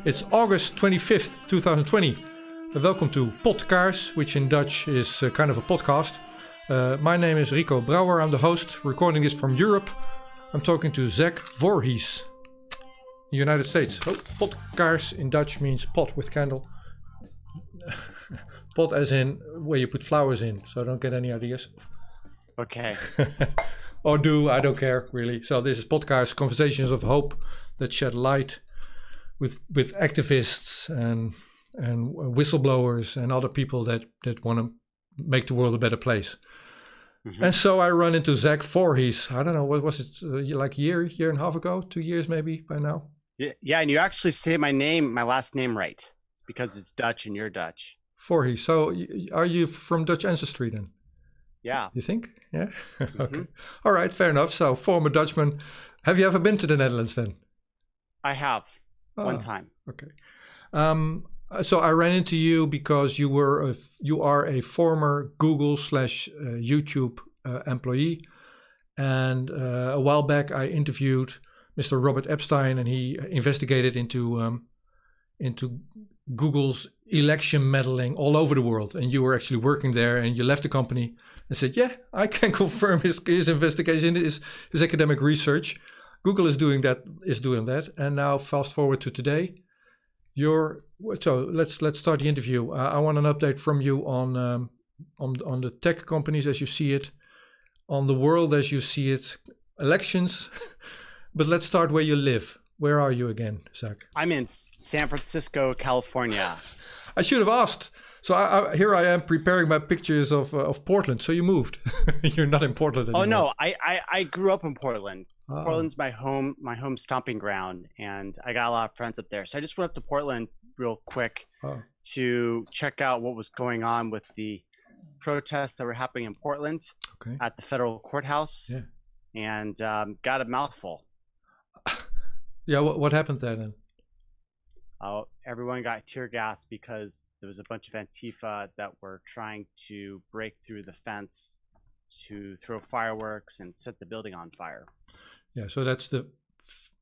It's August 25th, 2020. Welcome to Potkaars, which in Dutch is kind of a podcast. My name is Rico Brouwer. I'm the host, recording this from Europe. I'm talking to Zach Vorhies, the United States. Oh, Potkaars in Dutch means pot with candle. Pot as in where you put flowers in, so I don't get any ideas. Okay. Or do, I don't care, really. So this is Potkaars, conversations of hope that shed light with activists and whistleblowers and other people that want to make the world a better place. Mm-hmm. And so I run into Zach Vorhies. I don't know, what was it, like a year and a half ago, 2 years maybe by now? Yeah, and you actually say my last name right. It's because it's Dutch and you're Dutch. Vorhies. So are you from Dutch ancestry then? Yeah. You think? Yeah? Mm-hmm. Okay. All right, fair enough. So former Dutchman. Have you ever been to the Netherlands then? I have. One time. Okay. So I ran into you because you are a former Google / YouTube employee, and a while back I interviewed Mr. Robert Epstein, and he investigated into Google's election meddling all over the world. And you were actually working there, and you left the company and said, "Yeah, I can confirm his investigation, his academic research. Google is doing that, and now fast forward to today. So let's start the interview. I want an update from you on the tech companies as you see it, on the world as you see it, elections. But let's start where you live. Where are you again, Zach? I'm in San Francisco, California. I should have asked. So here I am preparing my pictures of Portland. So you moved. You're not in Portland anymore. Oh no, I grew up in Portland. Oh. Portland's my home stomping ground, and I got a lot of friends up there. So I just went up to Portland real quick to check out what was going on with the protests that were happening in Portland at the federal courthouse, and got a mouthful. Yeah, what happened there then? Everyone got tear gassed because there was a bunch of Antifa that were trying to break through the fence to throw fireworks and set the building on fire. Yeah, so that's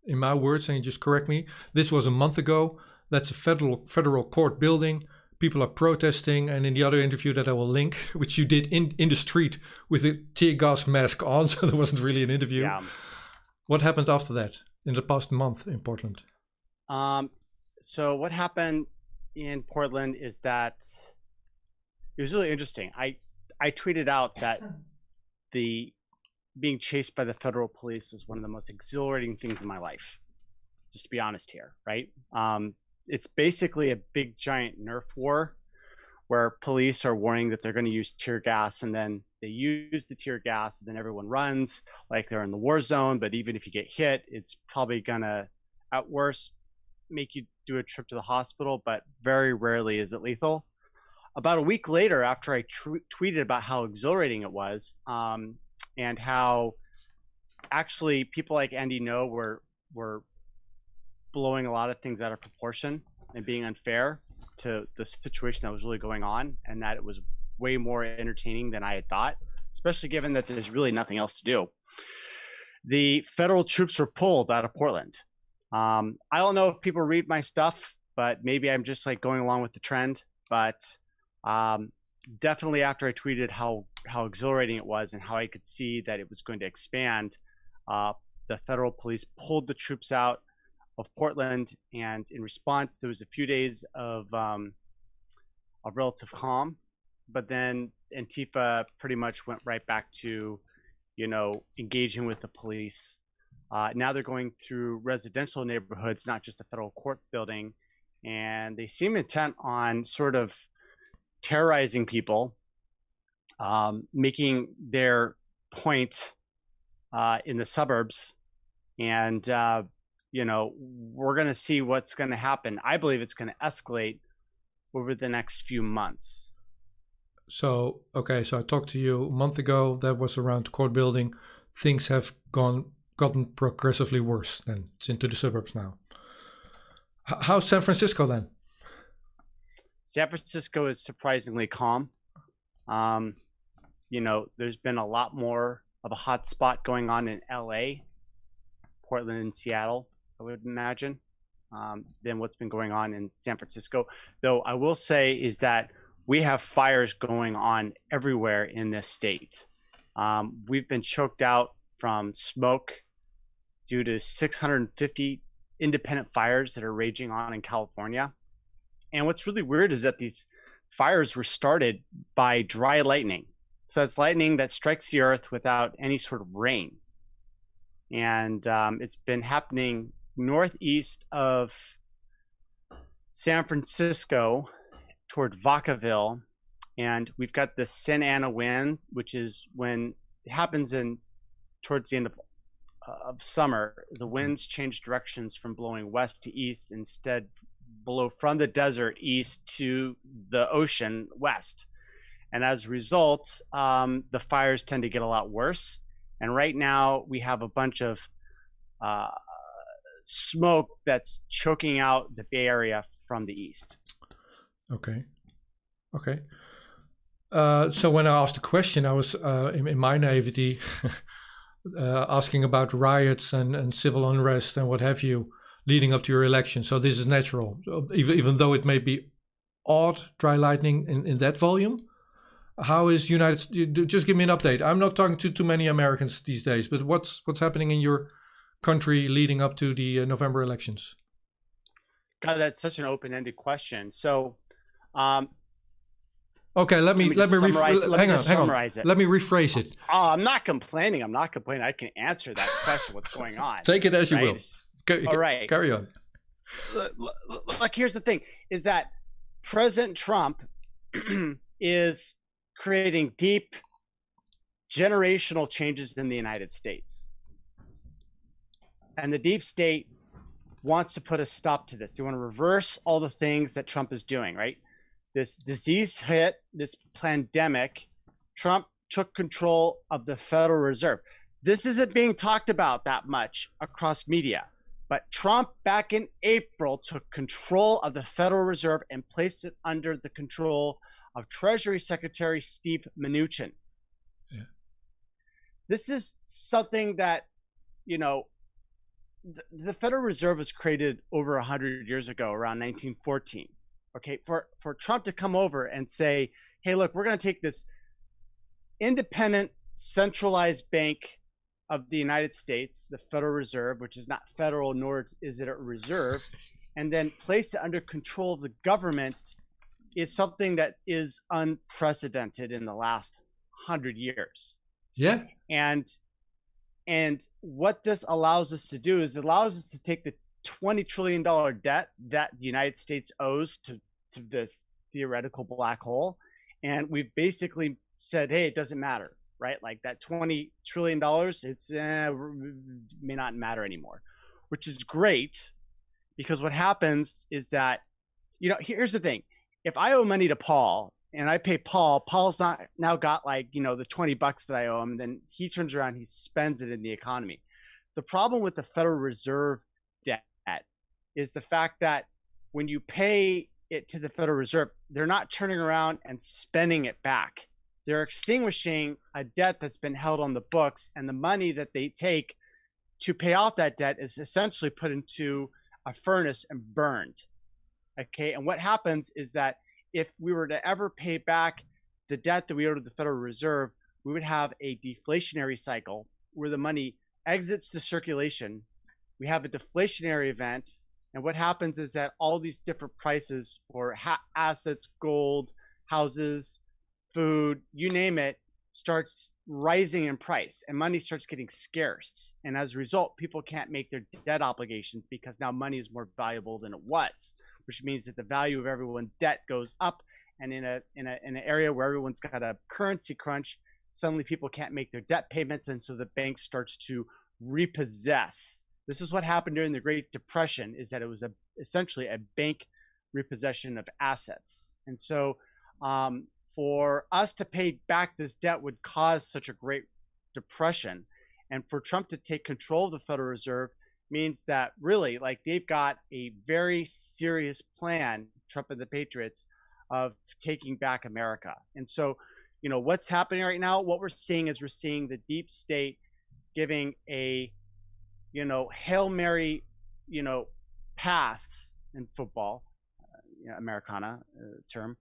in my words, and you just correct me, this was a month ago. That's a federal court building. People are protesting, and in the other interview that I will link, which you did in the street with a tear gas mask on, so there wasn't really an interview. Yeah. What happened after that in the past month in Portland? So what happened in Portland is that it was really interesting. I tweeted out that being chased by the federal police was one of the most exhilarating things in my life, just to be honest here, right? It's basically a big giant Nerf war where police are warning that they're going to use tear gas, and then they use the tear gas, and then everyone runs like they're in the war zone. But even if you get hit, it's probably going to, at worst, make you do a trip to the hospital, but very rarely is it lethal. About a week later, after I tweeted about how exhilarating it was, and how actually people like Andy Ngo were blowing a lot of things out of proportion and being unfair to the situation that was really going on, and that it was way more entertaining than I had thought, especially given that there's really nothing else to do. The federal troops were pulled out of Portland. I don't know if people read my stuff, but maybe I'm just like going along with the trend. But definitely after I tweeted how exhilarating it was and how I could see that it was going to expand, the federal police pulled the troops out of Portland, and in response, there was a few days of relative calm. But then Antifa pretty much went right back to, engaging with the police. Now they're going through residential neighborhoods, not just the federal court building, and they seem intent on sort of terrorizing people, making their point in the suburbs. And, we're going to see what's going to happen. I believe it's going to escalate over the next few months. So I talked to you a month ago. That was around the court building. Things have gotten progressively worse then. It's into the suburbs now. How's San Francisco then? San Francisco is surprisingly calm. There's been a lot more of a hot spot going on in LA, Portland and Seattle, I would imagine. than what's been going on in San Francisco. Though I will say is that we have fires going on everywhere in this state. We've been choked out from smoke due to 650 independent fires that are raging on in California. And what's really weird is that these fires were started by dry lightning. So it's lightning that strikes the earth without any sort of rain. And it's been happening northeast of San Francisco toward Vacaville. And we've got the Santa Ana wind, which is when it happens towards the end of summer, the winds change directions from blowing west to east, instead blow from the desert east to the ocean west. And as a result, the fires tend to get a lot worse. And right now we have a bunch of smoke that's choking out the Bay Area from the east. Okay. So when I asked the question, I was in my naivety asking about riots and civil unrest and what have you leading up to your election. So this is natural, even though it may be odd, dry lightning in that volume. How is just give me an update. I'm not talking to too many Americans these days, but what's happening in your country leading up to the November elections? God, that's such an open-ended question. So, okay, let me summarize it. Let me rephrase it. I'm not complaining. I can answer that question. What's going on? Take it as you will. All right. Carry on. Like, here's the thing: is that President Trump is creating deep generational changes in the United States. And the deep state wants to put a stop to this. They want to reverse all the things that Trump is doing, right? This disease hit, this pandemic. Trump took control of the Federal Reserve. This isn't being talked about that much across media, but Trump back in April took control of the Federal Reserve and placed it under the control of Treasury Secretary Steve Mnuchin. Yeah. This is something that, the Federal Reserve was created over 100 years ago, around 1914. Okay, for Trump to come over and say, hey, look, we're going to take this independent, centralized bank of the United States, the Federal Reserve, which is not federal, nor is it a reserve, and then place it under control of the government, is something that is unprecedented in the last 100 years. Yeah. And what this allows us to do is it allows us to take the $20 trillion debt that the United States owes to this theoretical black hole. And we've basically said, hey, it doesn't matter, right? Like that $20 trillion, it's may not matter anymore, which is great, because what happens is that, here's the thing. If I owe money to Paul and I pay Paul's not now got the $20 that I owe him, then he turns around, he spends it in the economy. The problem with the Federal Reserve debt is the fact that when you pay it to the Federal Reserve, they're not turning around and spending it back. They're extinguishing a debt that's been held on the books, and the money that they take to pay off that debt is essentially put into a furnace and burned. Okay, and what happens is that if we were to ever pay back the debt that we owe to the Federal Reserve, we would have a deflationary cycle where the money exits the circulation. We have a deflationary event. And what happens is that all these different prices for assets, gold, houses, food, you name it, starts rising in price, and money starts getting scarce. And as a result, people can't make their debt obligations because now money is more valuable than it was, which means that the value of everyone's debt goes up. And in an area where everyone's got a currency crunch, suddenly people can't make their debt payments, and so the bank starts to repossess. This is what happened during the Great Depression, is that it was essentially a bank repossession of assets. And so for us to pay back this debt would cause such a Great Depression. And for Trump to take control of the Federal Reserve means that really, they've got a very serious plan, Trump and the Patriots, of taking back America. And so, what's happening right now, what we're seeing is the deep state giving a, Hail Mary, pass in football, Americana term.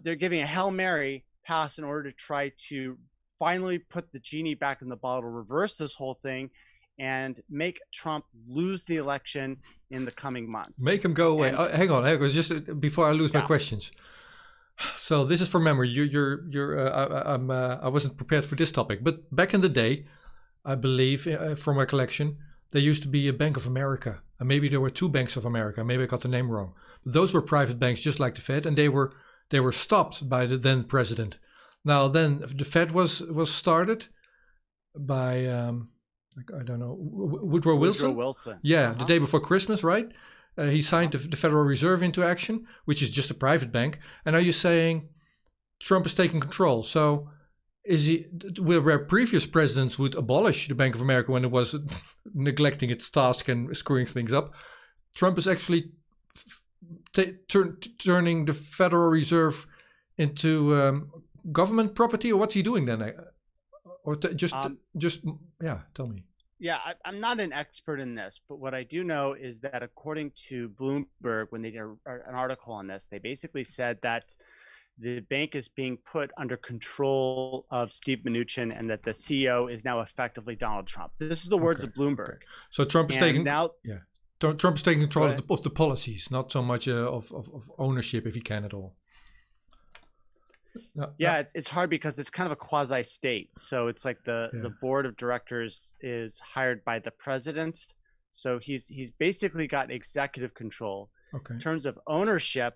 They're giving a Hail Mary pass in order to try to finally put the genie back in the bottle, reverse this whole thing, and make Trump lose the election in the coming months. Make him go away. Hang on, just before I lose my questions. So this is from memory. I wasn't prepared for this topic, but back in the day, I believe, from recollection, there used to be a Bank of America, and maybe there were two Banks of America. Maybe I got the name wrong. But those were private banks, just like the Fed, and they were stopped by the then president. Now then, the Fed was started by I don't know, Woodrow Wilson. Yeah, the day before Christmas, right? He signed the Federal Reserve into action, which is just a private bank. And are you saying Trump is taking control? So where previous presidents would abolish the Bank of America when it was neglecting its task and screwing things up, Trump is actually turning the Federal Reserve into government property, or what's he doing then? Tell me. Yeah, I'm not an expert in this, but what I do know is that according to Bloomberg, when they did an article on this, they basically said that the bank is being put under control of Steve Mnuchin and that the CEO is now effectively Donald Trump. This is the words of Bloomberg. Okay. So Trump is Trump is taking control of the policies, not so much of ownership, if he can at all. It's hard because it's kind of a quasi state. So it's like the board of directors is hired by the president. So he's basically got executive control. Okay. In terms of ownership,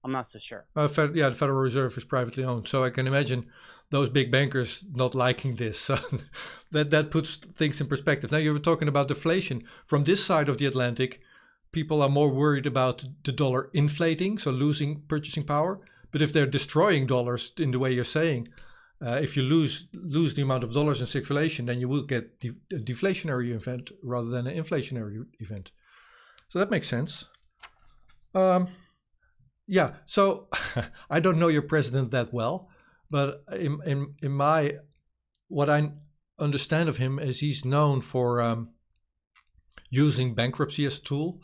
I'm not so sure. The Federal Reserve is privately owned. So I can imagine those big bankers not liking this. So that puts things in perspective. Now you were talking about deflation. From this side of the Atlantic, people are more worried about the dollar inflating, so losing purchasing power. But if they're destroying dollars in the way you're saying, if you lose the amount of dollars in circulation, then you will get a deflationary event rather than an inflationary event. So that makes sense. So I don't know your president that well, but in what I understand of him is he's known for using bankruptcy as a tool.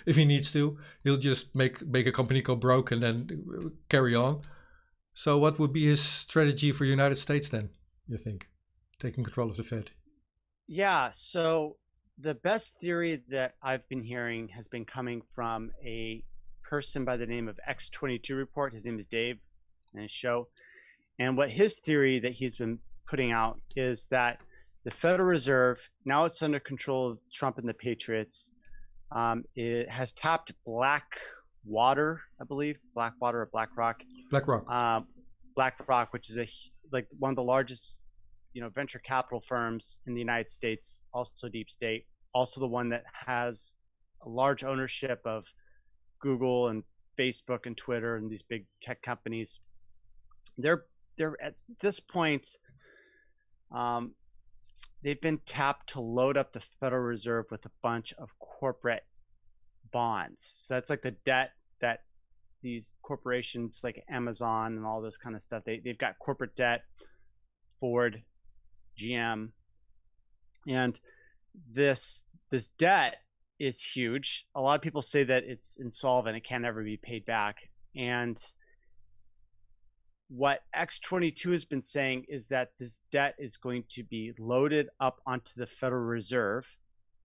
If he needs to, he'll just make a company go broke and then carry on. So what would be his strategy for United States then, you think, taking control of the Fed? Yeah, so the best theory that I've been hearing has been coming from a person by the name of X22 Report. His name is Dave and his show. And what his theory that he's been putting out is that the Federal Reserve, now it's under control of Trump and the Patriots, it has tapped Blackwater, I believe, Blackwater or BlackRock. BlackRock, which is one of the largest, venture capital firms in the United States, also deep state, also the one that has a large ownership of Google and Facebook and Twitter and these big tech companies. They're at this point, they've been tapped to load up the Federal Reserve with a bunch of corporate bonds. So that's like the debt that these corporations like Amazon and all this kind of stuff, they've got corporate debt, Ford, GM, and this debt is huge. A lot of people say that it's insolvent, it can never be paid back. And what X22 has been saying is that this debt is going to be loaded up onto the Federal Reserve.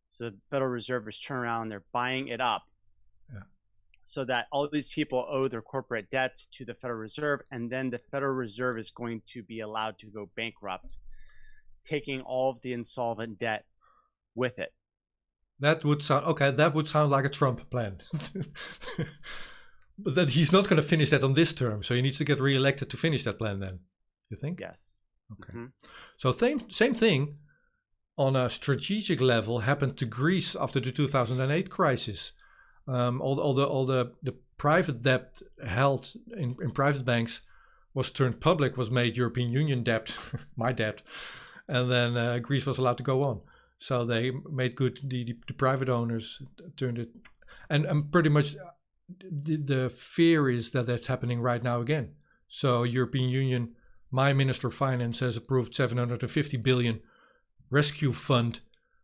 So the Federal Reserve is turning around, they're buying it up. Yeah. So that all of these people owe their corporate debts to the Federal Reserve, and then the Federal Reserve is going to be allowed to go bankrupt, taking all of the insolvent debt with it. That would sound like a Trump plan. But then he's not going to finish that on this term, so he needs to get reelected to finish that plan then, you think? Yes. Okay. Mm-hmm. So same thing on a strategic level happened to Greece after the 2008 crisis. All the private debt held in private banks was turned public, was made European Union debt, my debt, and then Greece was allowed to go on. So they made good, the private owners turned it, and pretty much the fear is that that's happening right now again. So European Union, my Minister of Finance has approved 750 billion rescue fund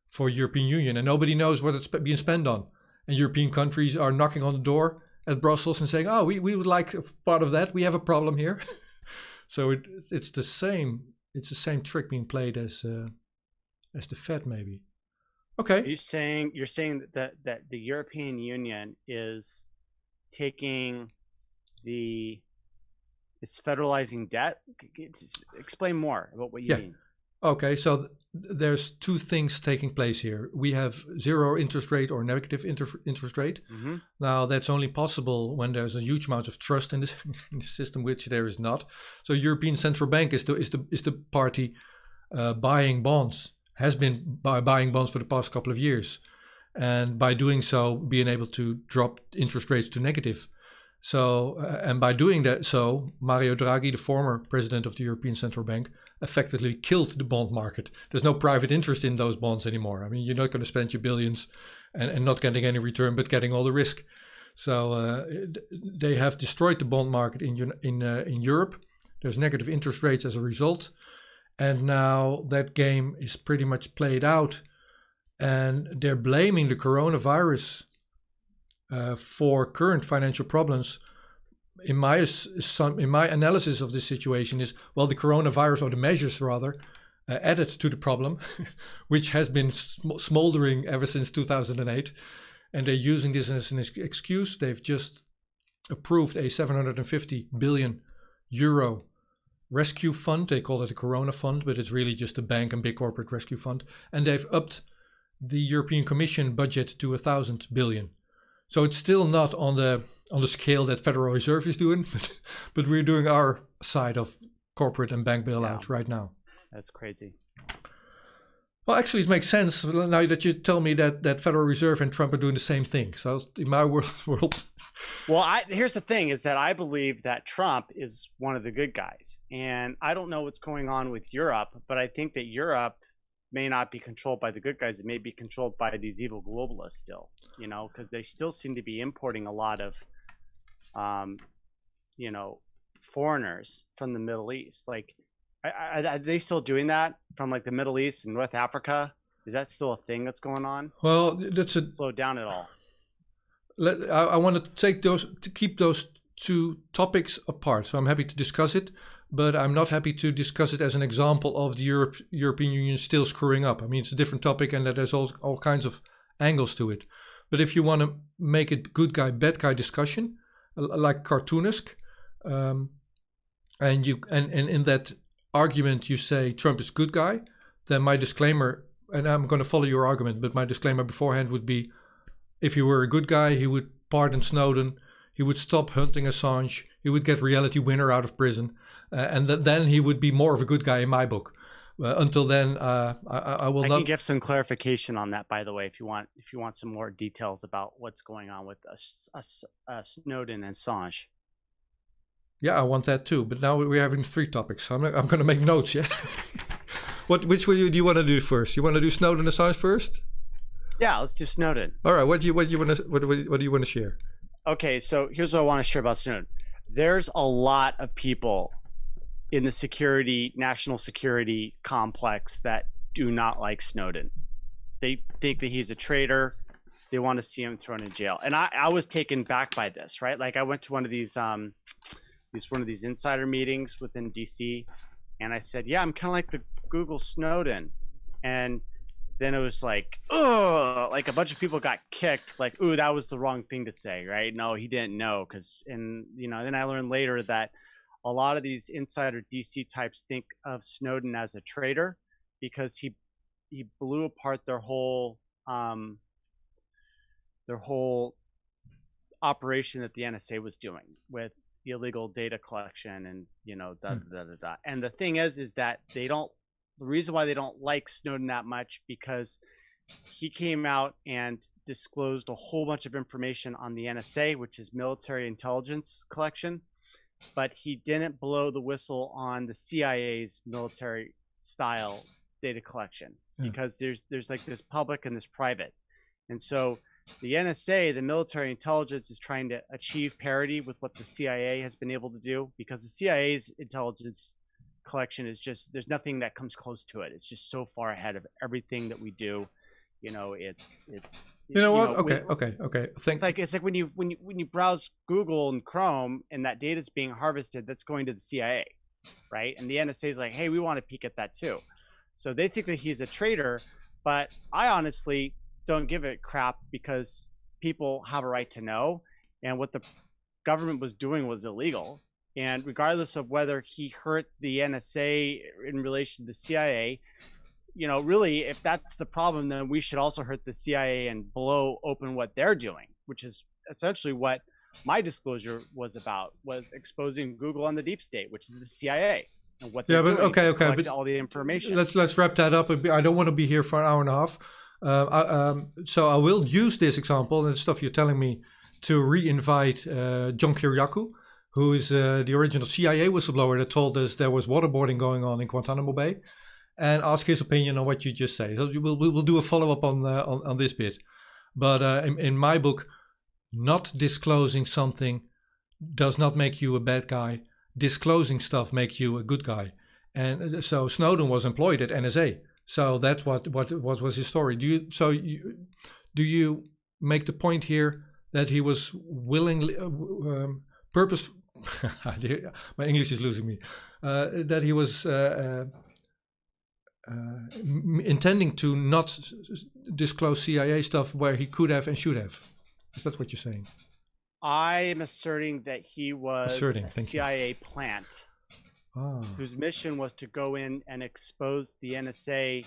for European Union, and nobody knows what it's being spent on. and European countries are knocking on the door at Brussels and saying, "Oh, we would like a part of that. We have a problem here." So it's the same. It's the same trick being played as the Fed, maybe. Okay. You're saying that the European Union is taking it's federalizing debt? Explain more about what you mean. Okay, so there's two things taking place here. We have zero interest rate or negative interest rate. Mm-hmm. Now, that's only possible when there's a huge amount of trust in the system, which there is not. So European Central Bank is the party buying bonds, has been buying bonds for the past couple of years. And by doing so, being able to drop interest rates to negative. So, and by doing that, so Mario Draghi, the former president of the European Central Bank, effectively killed the bond market. There's no private interest in those bonds anymore. I mean, you're not going to spend your billions and not getting any return, but getting all the risk. So they have destroyed the bond market in Europe. There's negative interest rates as a result. And now that game is pretty much played out. And they're blaming the coronavirus for current financial problems. In my analysis of this situation is, well, the coronavirus, or the measures rather, added to the problem, which has been smoldering ever since 2008. And they're using this as an excuse. They've just approved a 750 billion euro rescue fund. They call it a Corona fund, but it's really just a bank and big corporate rescue fund. And they've upped the European Commission budget to 1,000 billion. So it's still not on the scale that Federal Reserve is doing, but we're doing our side of corporate and bank bailout right now. That's crazy. Well, actually, it makes sense now that you tell me that Federal Reserve and Trump are doing the same thing. So in my world. Well, here's the thing: is that I believe that Trump is one of the good guys, and I don't know what's going on with Europe, but I think that Europe may not be controlled by the good guys. It may be controlled by these evil globalists still, because they still seem to be importing a lot of, foreigners from the Middle East. Like, are they still doing that from like the Middle East and North Africa? Is that still a thing that's going on? Well, Slow down at all. I want to keep those two topics apart. So I'm happy to discuss it, but I'm not happy to discuss it as an example of the European Union still screwing up. I mean, it's a different topic, and there's all kinds of angles to it. But if you want to make it good guy, bad guy discussion, like cartoonisk, and in that argument you say Trump is good guy, then my disclaimer, and I'm going to follow your argument, but my disclaimer beforehand would be, if he were a good guy, he would pardon Snowden, he would stop hunting Assange, he would get Reality Winner out of prison, and then he would be more of a good guy in my book. Until then, I will not. I can give some clarification on that, by the way, if you want some more details about what's going on with Snowden and Assange. Yeah, I want that too. But now we're having three topics. So I'm going to make notes. Yeah. Which do you want to do first? You want to do Snowden and Assange first? Yeah, let's do Snowden. All right. What do you want to share? Okay, so here's what I want to share about Snowden. There's a lot of people in the national security complex that do not like Snowden. They think that he's a traitor. They want to see him thrown in jail. And I was taken back by this, right? Like, I went to one of these insider meetings within DC, and I said, yeah, I'm kind of like the Google Snowden. And then it was like, oh, like a bunch of people got kicked, like, ooh, that was the wrong thing to say, right? No, he didn't know. Then I learned later that a lot of these insider DC types think of Snowden as a traitor because he blew apart their whole operation that the NSA was doing with the illegal data collection and And the thing is that the reason why they don't like Snowden that much, because he came out and disclosed a whole bunch of information on the NSA, which is military intelligence collection, but he didn't blow the whistle on the CIA's military style data collection, because there's like this public and this private. And so the NSA, the military intelligence, is trying to achieve parity with what the CIA has been able to do, because the CIA's intelligence collection is just, there's nothing that comes close to it. It's just so far ahead of everything that we do. It's You know what? Okay. It's like when you browse Google and Chrome and that data is being harvested, that's going to the CIA, right? And the NSA is like, hey, we want to peek at that too. So they think that he's a traitor, but I honestly don't give a crap because people have a right to know, and what the government was doing was illegal. And regardless of whether he hurt the NSA in relation to the CIA, really, if that's the problem, then we should also hurt the CIA and blow open what they're doing, which is essentially what my disclosure was about, was exposing Google and the deep state, which is the CIA, and what they're doing. Okay, but all the information. Let's wrap that up. I don't want to be here for an hour and a half. So I will use this example and the stuff you're telling me to re-invite John Kiriakou, who is the original CIA whistleblower that told us there was waterboarding going on in Guantanamo Bay, and ask his opinion on what you just say. So we'll do a follow-up on this bit. But in my book, not disclosing something does not make you a bad guy. Disclosing stuff makes you a good guy. And so Snowden was employed at NSA. So that's what was his story. Do you make the point here that he was willingly my English is losing me. That he was intending to not disclose CIA stuff where he could have and should have. Is that what you're saying? I am asserting that he was a CIA plant whose mission was to go in and expose the NSA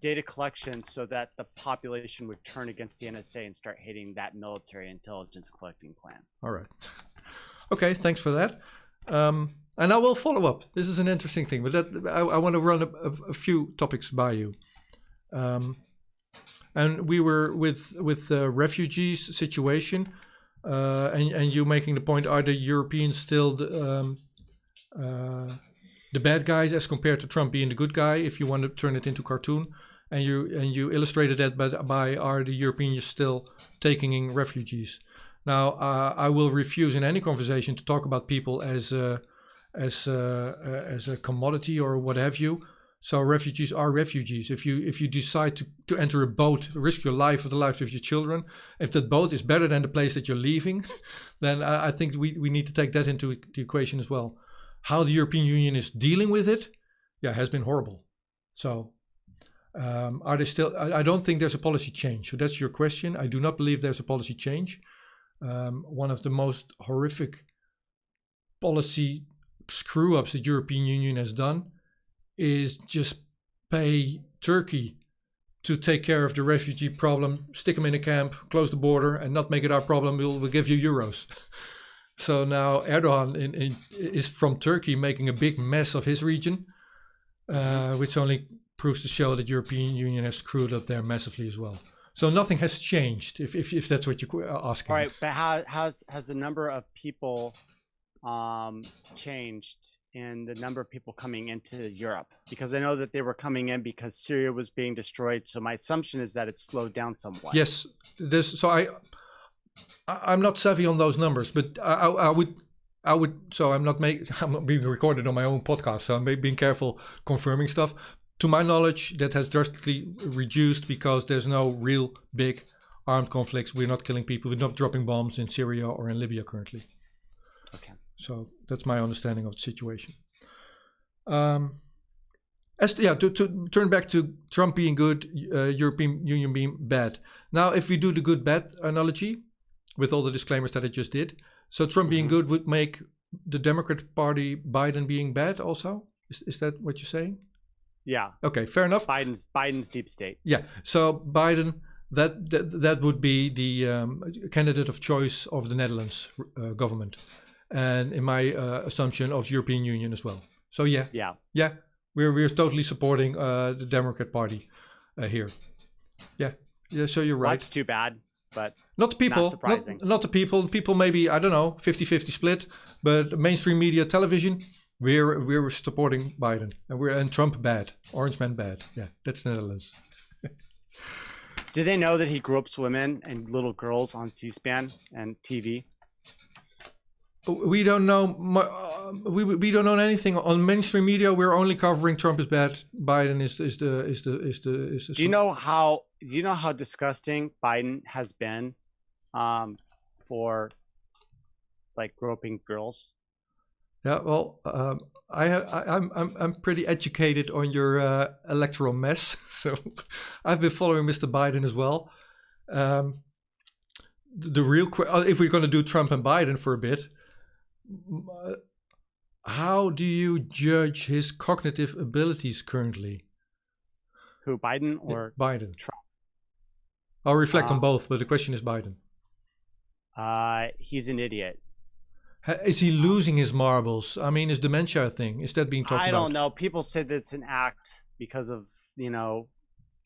data collection so that the population would turn against the NSA and start hating that military intelligence collecting plan. All right. Okay, thanks for that. And I will follow up. This is an interesting thing, but I want to run a few topics by you. And we were with the refugees situation, and you making the point: are the Europeans still the bad guys as compared to Trump being the good guy? If you want to turn it into cartoon, and you illustrated that by are the Europeans still taking in refugees? Now, I will refuse in any conversation to talk about people as a commodity or what have you. So refugees are refugees. If you decide to enter a boat, risk your life or the lives of your children, if that boat is better than the place that you're leaving, then I think we need to take that into the equation as well. How the European Union is dealing with it, has been horrible. So are they still? I don't think there's a policy change. So that's your question. I do not believe there's a policy change. One of the most horrific policy screw-ups the European Union has done is just pay Turkey to take care of the refugee problem, stick them in a camp, close the border, and not make it our problem. We'll give you euros. So now Erdogan is from Turkey making a big mess of his region, which only proves to show that European Union has screwed up there massively as well. So nothing has changed, if that's what you're asking. All right, but has the number of people changed in the number of people coming into Europe? Because I know that they were coming in because Syria was being destroyed. So my assumption is that it slowed down somewhat. Yes, I'm not savvy on those numbers, but I would. So I'm not being recorded on my own podcast, so I'm being careful confirming stuff. To my knowledge, that has drastically reduced because there's no real big armed conflicts. We're not killing people. We're not dropping bombs in Syria or in Libya currently. Okay. So that's my understanding of the situation. To turn back to Trump being good, European Union being bad. Now, if we do the good-bad analogy, with all the disclaimers that I just did, so Trump being good would make the Democrat Party Biden being bad also? Is that what you're saying? Yeah. Okay, fair enough. Biden's deep state. Yeah, so Biden, that would be the candidate of choice of the Netherlands government. And in my assumption of European Union as well. So we're totally supporting the Democrat Party here. Yeah, so you're right. That's too bad, but not the people. Not surprising. Not the people. People maybe, I don't know, 50-50 split. But mainstream media, television, we're supporting Biden, and Trump bad, Orange Man bad. Yeah, that's the Netherlands. Do they know that he gropes women and little girls on C-SPAN and TV? we don't know. We don't know anything on mainstream media. We're only covering Trump is bad. Biden is the. Do you know how disgusting Biden has been, for like groping girls? Yeah, well, I'm pretty educated on your electoral mess, so I've been following Mr. Biden as well. The real if we're going to do Trump and Biden for a bit, how do you judge his cognitive abilities currently? Who, Biden or Biden? Trump? I'll reflect on both, but the question is Biden. He's an idiot. Is he losing his marbles? I mean, is dementia a thing? Is that being talked about? I don't know. People say that it's an act because of, the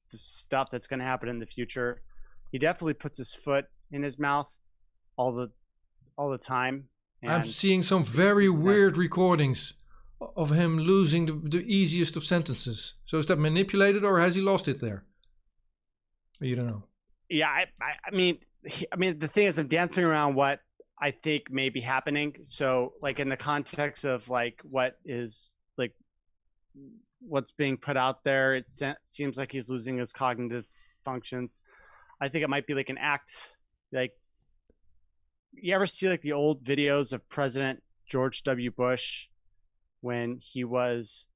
stuff that's going to happen in the future. He definitely puts his foot in his mouth all the time. I'm seeing some very weird recordings of him losing the easiest of sentences. So is that manipulated, or has he lost it there? You don't know. Yeah, I mean, the thing is, I'm dancing around what I think may be happening. So, like, in the context of like what is like what's being put out there, it seems like he's losing his cognitive functions. I think it might be like an act. Like, you ever see like the old videos of President George W. Bush when he was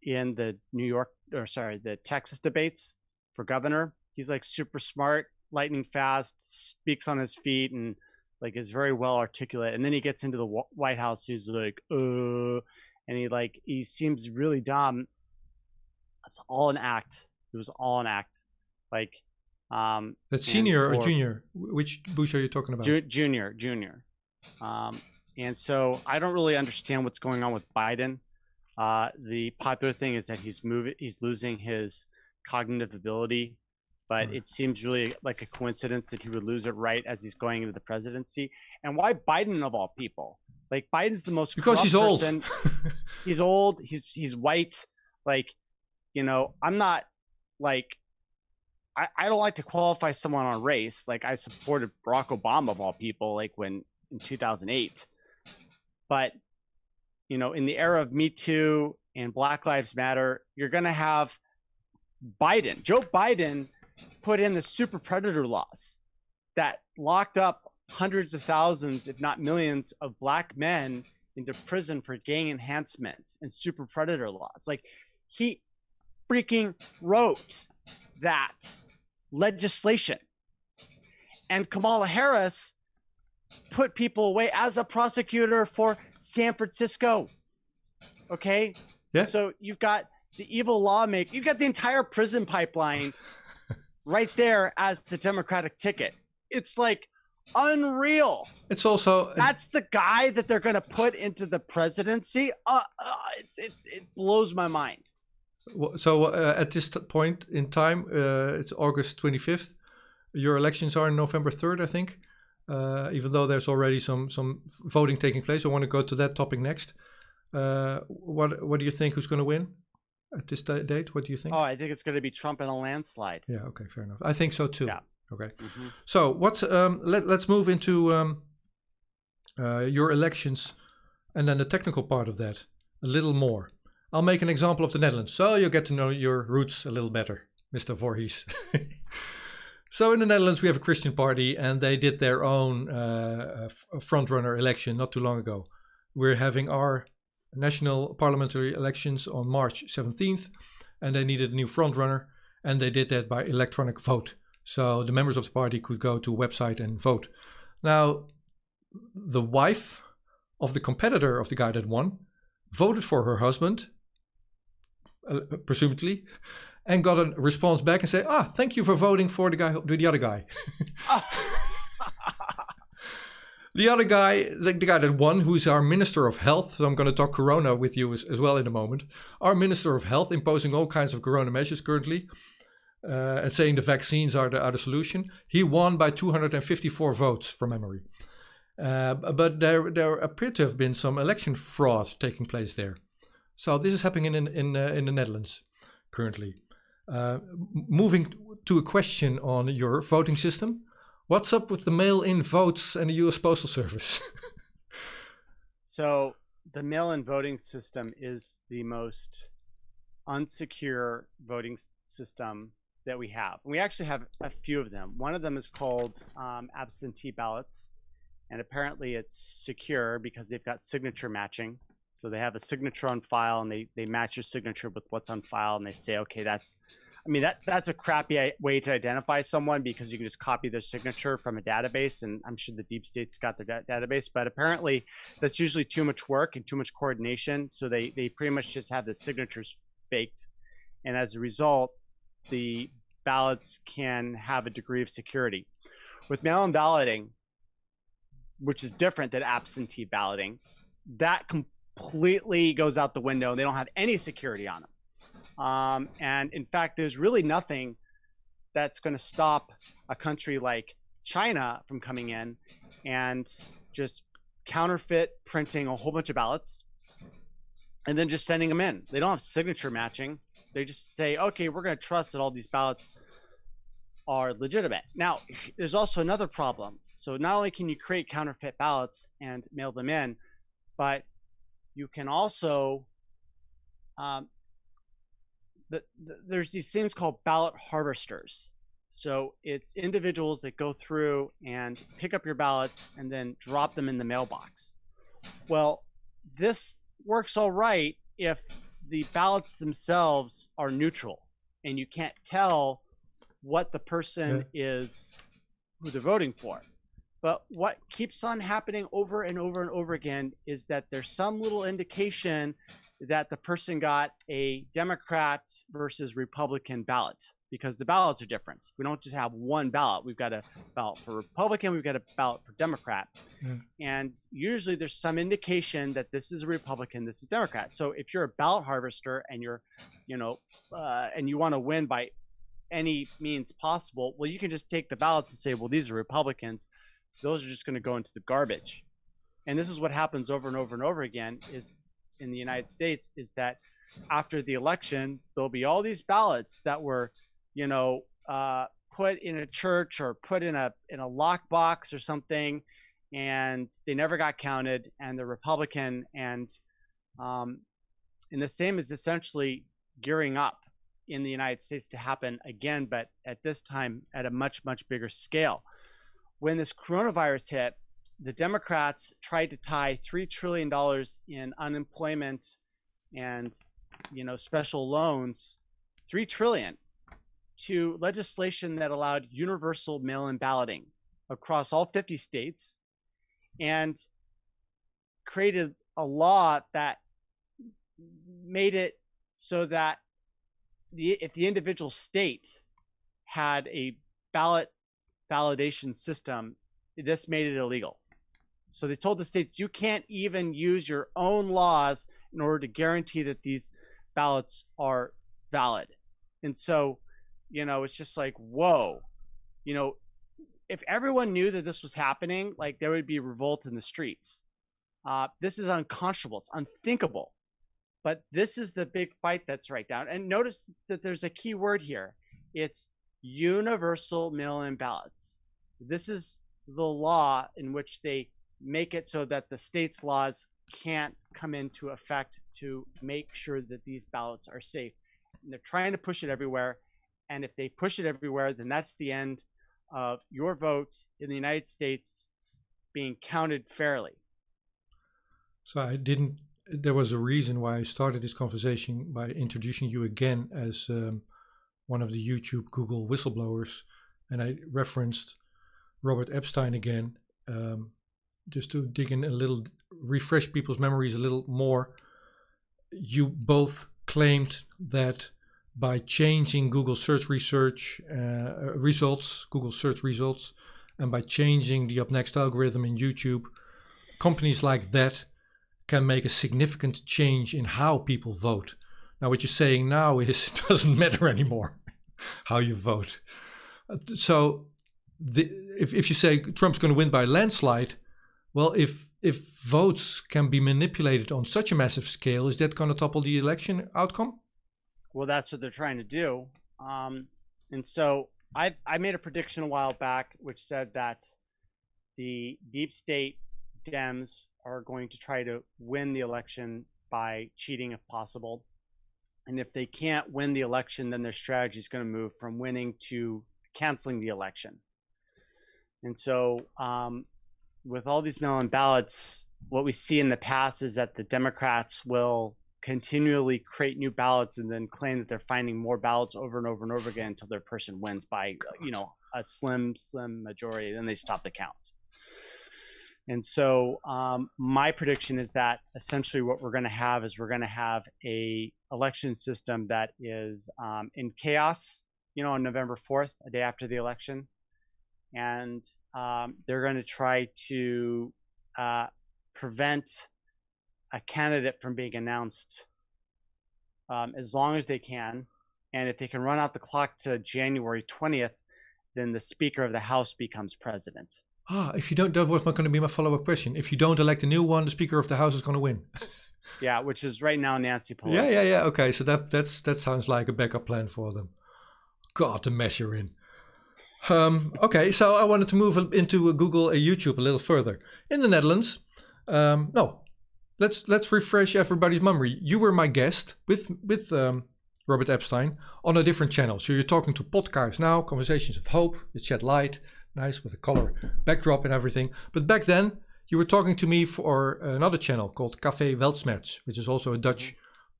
in the the Texas debates for governor? He's like super smart, lightning fast, speaks on his feet, and like is very well articulate. And then he gets into the White House, he's like, and he seems really dumb. It's all an act. It was all an act. Like, that's senior or junior? Which Bush are you talking about? Junior. And so I don't really understand what's going on with Biden. The popular thing is that he's losing his cognitive ability, but it seems really like a coincidence that he would lose it right as he's going into the presidency. And why Biden of all people? Like, Biden's the most because he's old. He's old. He's white. Like, I'm not like. I don't like to qualify someone on race. Like, I supported Barack Obama of all people, like in 2008. But, in the era of Me Too and Black Lives Matter, you're going to have Joe Biden put in the super predator laws that locked up hundreds of thousands, if not millions, of black men into prison for gang enhancement and super predator laws. Like, he freaking wrote that legislation. And Kamala Harris put people away as a prosecutor for San Francisco. Okay? Yeah. So you've got the evil lawmaker, you've got the entire prison pipeline right there as the Democratic ticket. It's like unreal. It's also that's the guy that they're going to put into the presidency. It blows my mind. So at this point in time, it's August 25th. Your elections are on November 3rd, I think. Even though there's already some voting taking place, I want to go to that topic next. What do you think? Who's going to win at this date? What do you think? Oh, I think it's going to be Trump in a landslide. Yeah. Okay. Fair enough. I think so too. Yeah. Okay. Mm-hmm. So what's let's move into your elections and then the technical part of that a little more. I'll make an example of the Netherlands, so you'll get to know your roots a little better, Mr. Vorhies. So in the Netherlands, we have a Christian party, and they did their own frontrunner election not too long ago. We're having our national parliamentary elections on March 17th, and they needed a new frontrunner, and they did that by electronic vote. So the members of the party could go to a website and vote. Now, the wife of the competitor of the guy that won voted for her husband, presumably, and got a response back and say, thank you for voting for the other guy. The other guy, the guy that won, who's our Minister of Health, so I'm going to talk Corona with you as well in a moment, our Minister of Health imposing all kinds of Corona measures currently, and saying the vaccines are the solution. He won by 254 votes from memory. But there appeared to have been some election fraud taking place there. So this is happening in the Netherlands currently. Moving to a question on your voting system. What's up with the mail-in votes and the US Postal Service? So the mail-in voting system is the most unsecure voting system that we have. We actually have a few of them. One of them is called absentee ballots, and apparently it's secure because they've got signature matching. So they have a signature on file, and they match your signature with what's on file, and they say, okay, that's a crappy way to identify someone, because you can just copy their signature from a database, and I'm sure the deep state's got their database, but apparently that's usually too much work and too much coordination. So they pretty much just have the signatures faked, and as a result, the ballots can have a degree of security. With mail-in balloting, which is different than absentee balloting, that completely goes out the window. They don't have any security on them. And in fact, there's really nothing that's going to stop a country like China from coming in and just counterfeit printing a whole bunch of ballots and then just sending them in. They don't have signature matching. They just say, okay, we're going to trust that all these ballots are legitimate. Now, there's also another problem. So not only can you create counterfeit ballots and mail them in, but you can also, there's these things called ballot harvesters. So it's individuals that go through and pick up your ballots and then drop them in the mailbox. Well, this works all right if the ballots themselves are neutral and you can't tell what the person is, who they're voting for. But what keeps on happening over and over and over again is that there's some little indication that the person got a Democrat versus Republican ballot, because the ballots are different. We don't just have one ballot. We've got a ballot for Republican, we've got a ballot for Democrat. And usually there's some indication that this is a Republican, this is Democrat. So if you're a ballot harvester and you're, and you want to win by any means possible, well, you can just take the ballots and say, well, these are Republicans. Those are just going to go into the garbage. And this is what happens over and over and over again is in the United States, is that after the election, there'll be all these ballots that were, put in a church or put in a lockbox or something, and they never got counted, and they're Republican. And the same is essentially gearing up in the United States to happen again, but at this time at a much, much bigger scale. When this coronavirus hit, the Democrats tried to tie $3 trillion in unemployment and, special loans, $3 trillion, to legislation that allowed universal mail-in balloting across all 50 states, and created a law that made it so that if the individual state had a ballot validation system, this made it illegal. So they told the states, you can't even use your own laws in order to guarantee that these ballots are valid. And so, it's just like, whoa, if everyone knew that this was happening, like, there would be revolt in the streets. This is unconscionable. It's unthinkable. But this is the big fight that's right down. And notice that there's a key word here. It's universal mail-in ballots. This is the law in which they make it so that the state's laws can't come into effect to make sure that these ballots are safe. And they're trying to push it everywhere. And if they push it everywhere, then that's the end of your vote in the United States being counted fairly. So there was a reason why I started this conversation by introducing you again as one of the YouTube Google whistleblowers. And I referenced Robert Epstein again, just to dig in a little, refresh people's memories a little more. You both claimed that by changing Google search Google search results, and by changing the up next algorithm in YouTube, companies like that can make a significant change in how people vote. Now, what you're saying now is it doesn't matter anymore how you vote. So if you say Trump's going to win by a landslide, well, if votes can be manipulated on such a massive scale, is that going to topple the election outcome? Well, that's what they're trying to do. And so I made a prediction a while back which said that the deep state Dems are going to try to win the election by cheating if possible. And if they can't win the election, then their strategy is going to move from winning to canceling the election. And so with all these mail-in ballots, what we see in the past is that the Democrats will continually create new ballots and then claim that they're finding more ballots over and over and over again until their person wins by, a slim majority. Then they stop the count. And so my prediction is that essentially what we're going to have is we're going to have a election system that is in chaos, on November 4th, a day after the election. And they're going to try to prevent a candidate from being announced as long as they can. And if they can run out the clock to January 20th, then the Speaker of the House becomes president. If you don't, that was not going to be my follow-up question. If you don't elect a new one, the Speaker of the House is going to win. Yeah, which is right now Nancy Pelosi. Yeah. Okay, so that sounds like a backup plan for them. God, the mess you're in. Okay, so I wanted to move into Google and YouTube a little further. In the Netherlands, let's refresh everybody's memory. You were my guest with Robert Epstein on a different channel. So you're talking to Potkaars now, Conversations of Hope, it shed light, nice with a color backdrop and everything. But back then, you were talking to me for another channel called Café Weltsmerts, which is also a Dutch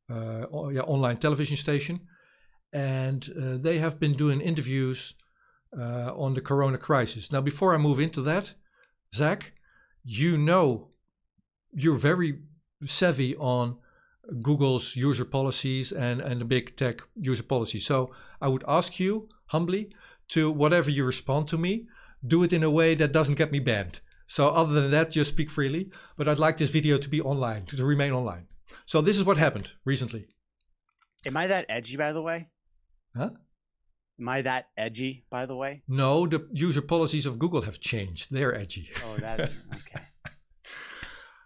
online television station. And they have been doing interviews on the corona crisis. Now, before I move into that, Zach, you're very savvy on Google's user policies and the big tech user policies. So I would ask you humbly to, whatever you respond to me, do it in a way that doesn't get me banned. So other than that, just speak freely. But I'd like this video to be online, to remain online. So this is what happened recently. Am I that edgy, by the way? Huh? Am I that edgy, by the way? No, the user policies of Google have changed. They're edgy. Oh, that's okay.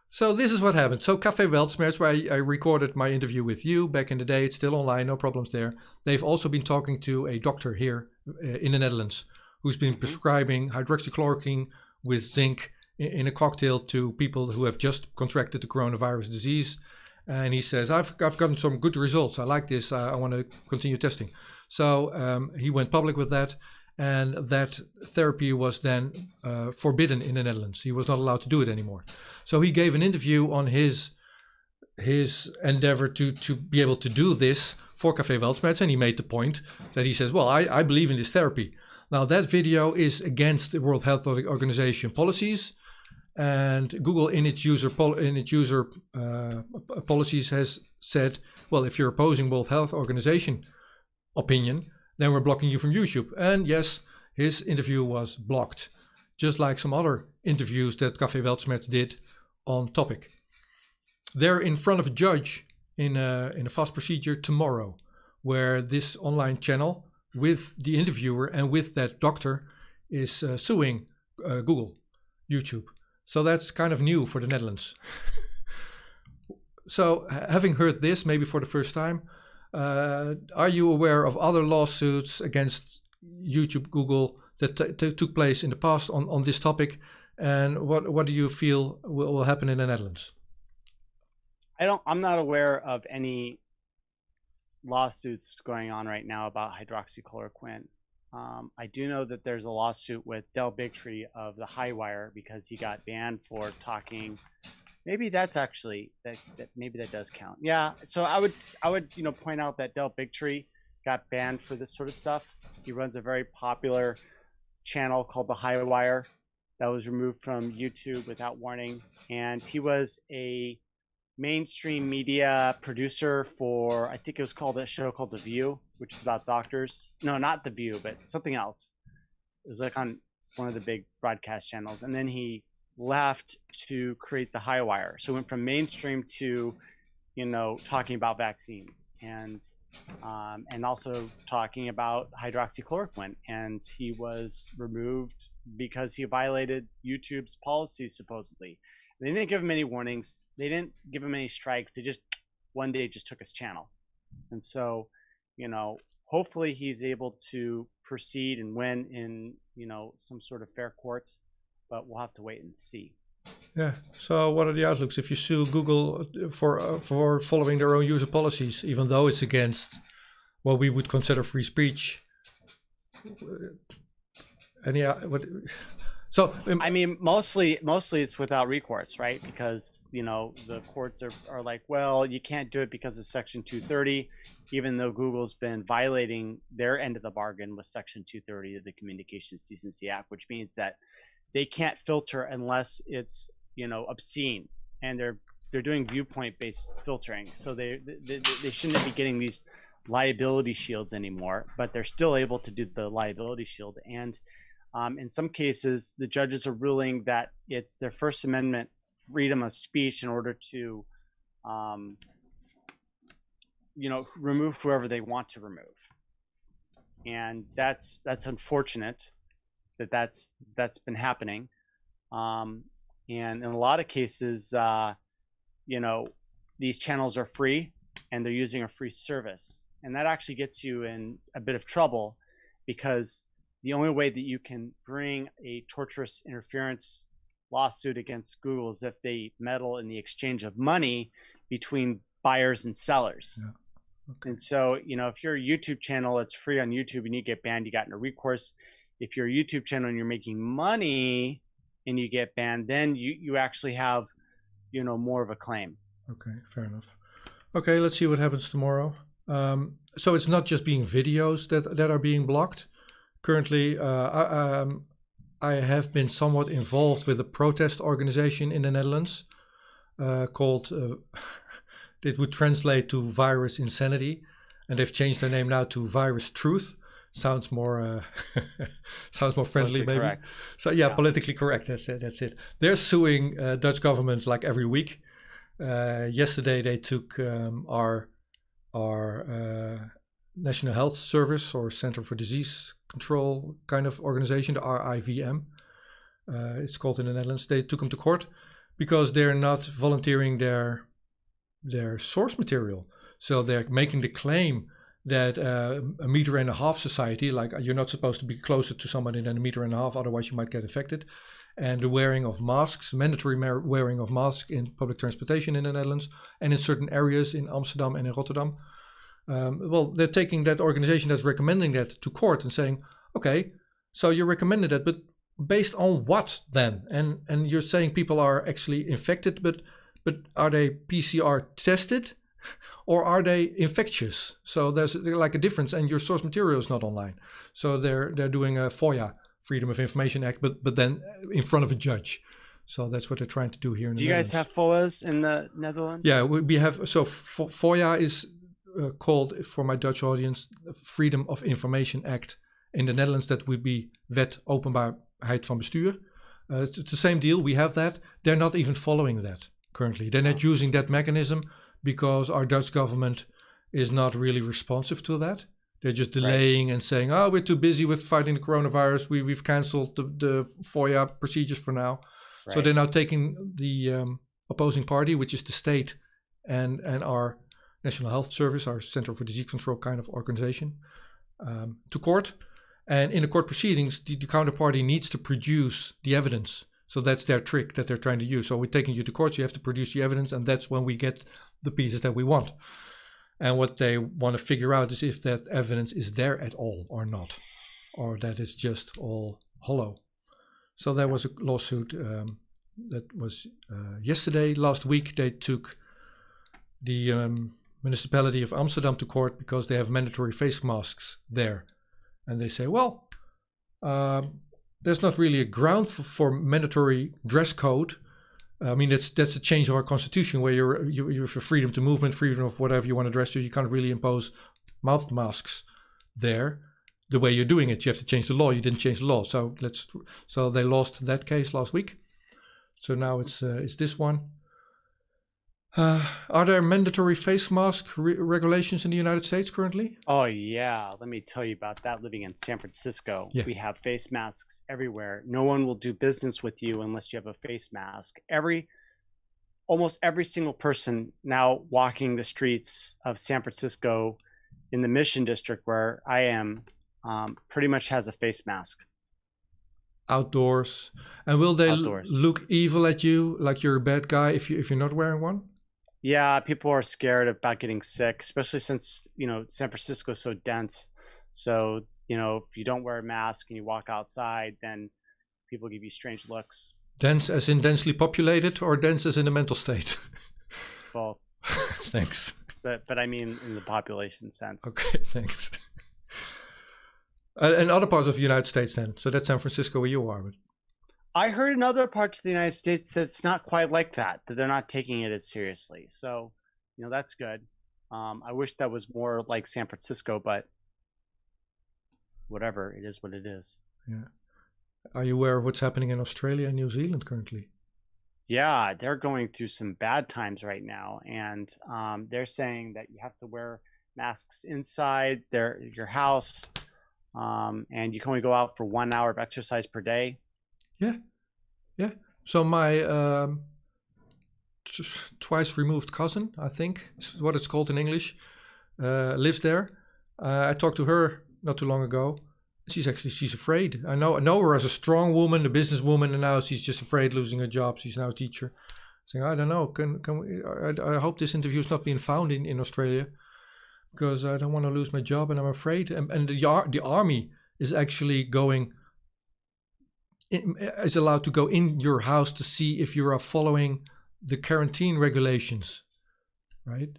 So this is what happened. So Café Weltsmerts, where I recorded my interview with you back in the day, it's still online, no problems there. They've also been talking to a doctor here in the Netherlands who's been prescribing hydroxychloroquine with zinc in a cocktail to people who have just contracted the coronavirus disease. And he says, I've gotten some good results. I like this. I want to continue testing. So he went public with that. And that therapy was then forbidden in the Netherlands. He was not allowed to do it anymore. So he gave an interview on his endeavor to be able to do this for Café Weltsmerts. And he made the point that he says, well, I believe in this therapy. Now, that video is against the World Health Organization policies. And Google in its user policies has said, well, if you're opposing World Health Organization opinion, then we're blocking you from YouTube. And yes, his interview was blocked, just like some other interviews that Café Weltsmerts did on topic. They're in front of a judge in a fast procedure tomorrow, where this online channel with the interviewer and with that doctor is suing Google, YouTube. So that's kind of new for the Netherlands. So having heard this, maybe for the first time, are you aware of other lawsuits against YouTube, Google that took place in the past on this topic? And what do you feel will happen in the Netherlands? I'm not aware of any lawsuits going on right now about hydroxychloroquine. I do know that there's a lawsuit with Del Bigtree of the Highwire because he got banned for talking. Maybe that's actually that maybe that does count. Yeah. So I would point out that Del Bigtree got banned for this sort of stuff. He runs a very popular channel called the Highwire that was removed from YouTube without warning, and he was a mainstream media producer for, I think it was called a show called The View, which is about doctors. No, not The View, but something else. It was like on one of the big broadcast channels, and then he left to create the Highwire. So it went from mainstream to, talking about vaccines and also talking about hydroxychloroquine. And he was removed because he violated YouTube's policies, supposedly. They didn't give him any warnings. They didn't give him any strikes. They just one day just took his channel. And so, hopefully he's able to proceed and win in, some sort of fair courts. But we'll have to wait and see. Yeah. So what are the outlooks if you sue Google for following their own user policies, even though it's against what we would consider free speech? So I mean, mostly it's without recourse, right? Because the courts are like, well, you can't do it because of Section 230, even though Google's been violating their end of the bargain with Section 230 of the Communications Decency Act, which means that they can't filter unless it's obscene, and they're doing viewpoint-based filtering, so they shouldn't be getting these liability shields anymore, but they're still able to do the liability shield. And in some cases, the judges are ruling that it's their First Amendment freedom of speech in order to, remove whoever they want to remove. And that's unfortunate that's been happening. And in a lot of cases, these channels are free and they're using a free service. And that actually gets you in a bit of trouble, because the only way that you can bring a tortious interference lawsuit against Google is if they meddle in the exchange of money between buyers and sellers. Yeah. Okay. And so, if you're a YouTube channel that's free on YouTube and you get banned, you got no recourse. If you're a YouTube channel and you're making money and you get banned, then you actually have, more of a claim. Okay, fair enough. Okay, let's see what happens tomorrow. So it's not just being videos that are being blocked. Currently, I have been somewhat involved with a protest organization in the Netherlands called, it would translate to Virus Insanity, and they've changed their name now to Virus Truth. Sounds more friendly, maybe. Correct. So yeah, politically correct. That's it. They're suing Dutch government like every week. Yesterday they took our National Health Service, or Center for Disease Control kind of organization, the RIVM. It's called in the Netherlands. They took them to court because they're not volunteering their source material. So they're making the claim that a 1.5 meter society, like you're not supposed to be closer to somebody than 1.5 meter, otherwise you might get infected. And the wearing of masks, mandatory wearing of masks in public transportation in the Netherlands and in certain areas in Amsterdam and in Rotterdam. Well, they're taking that organization that's recommending that to court and saying, okay, so you recommended that, but based on what then? And you're saying people are actually infected, but are they PCR tested? Or are they infectious? So there's like a difference, and your source material is not online. So they're doing a FOIA, Freedom of Information Act, but then in front of a judge. So that's what they're trying to do here in the Netherlands. Do you guys have FOIAs in the Netherlands? Yeah, we have. So FOIA is called, for my Dutch audience, Freedom of Information Act. In the Netherlands, that would be Wet Openbaarheid van Bestuur. It's the same deal. We have that. They're not even following that currently. They're not using that mechanism, because our Dutch government is not really responsive to that. They're just delaying and saying, oh, we're too busy with fighting the coronavirus. We've canceled the FOIA procedures for now. Right. So they're now taking the opposing party, which is the state, and our National Health Service, our Center for Disease Control kind of organization, to court. And in the court proceedings, the counterparty needs to produce the evidence. So that's their trick that they're trying to use. So we're taking you to court, so you have to produce the evidence, and that's when we get the pieces that we want. And what they want to figure out is if that evidence is there at all or not, or that it's just all hollow. So there was a lawsuit that was yesterday. Last week they took the municipality of Amsterdam to court because they have mandatory face masks there. And they say, well, there's not really a ground for mandatory dress code. I mean, that's a change of our constitution where you have freedom to movement, freedom of whatever you want to dress to. You can't really impose mouth masks there the way you're doing it. You have to change the law. You didn't change the law. So they lost that case last week. So now it's this one. Are there mandatory face mask regulations in the United States currently? Oh, yeah. Let me tell you about that. Living in San Francisco, we have face masks everywhere. No one will do business with you unless you have a face mask. Almost every single person now walking the streets of San Francisco in the Mission District where I am pretty much has a face mask. outdoors. And will they Outdoors. look evil at you, like you're a bad guy if you're not wearing one? Yeah, people are scared about getting sick, especially since, San Francisco is so dense. So, if you don't wear a mask and you walk outside, then people give you strange looks. Dense as in densely populated, or dense as in the mental state? Well, Thanks. but I mean in the population sense. Okay, thanks. And other parts of the United States then. So that's San Francisco where you are. But I heard in other parts of the United States that it's not quite like that they're not taking it as seriously. So, that's good. I wish that was more like San Francisco, but whatever, it is what it is. yeah. Are you aware of what's happening in Australia and New Zealand currently? Yeah, they're going through some bad times right now, and they're saying that you have to wear masks inside your house, and you can only go out for 1 hour of exercise per day. Yeah. So my twice removed cousin, I think is what it's called in English, lives there. I talked to her not too long ago. She's afraid. I know her as a strong woman, a businesswoman, and now she's just afraid losing her job. She's now a teacher. Saying, I don't know. Can we? I hope this interview is not being found in Australia, because I don't want to lose my job, and I'm afraid. And the army is actually is allowed to go in your house to see if you are following the quarantine regulations, right?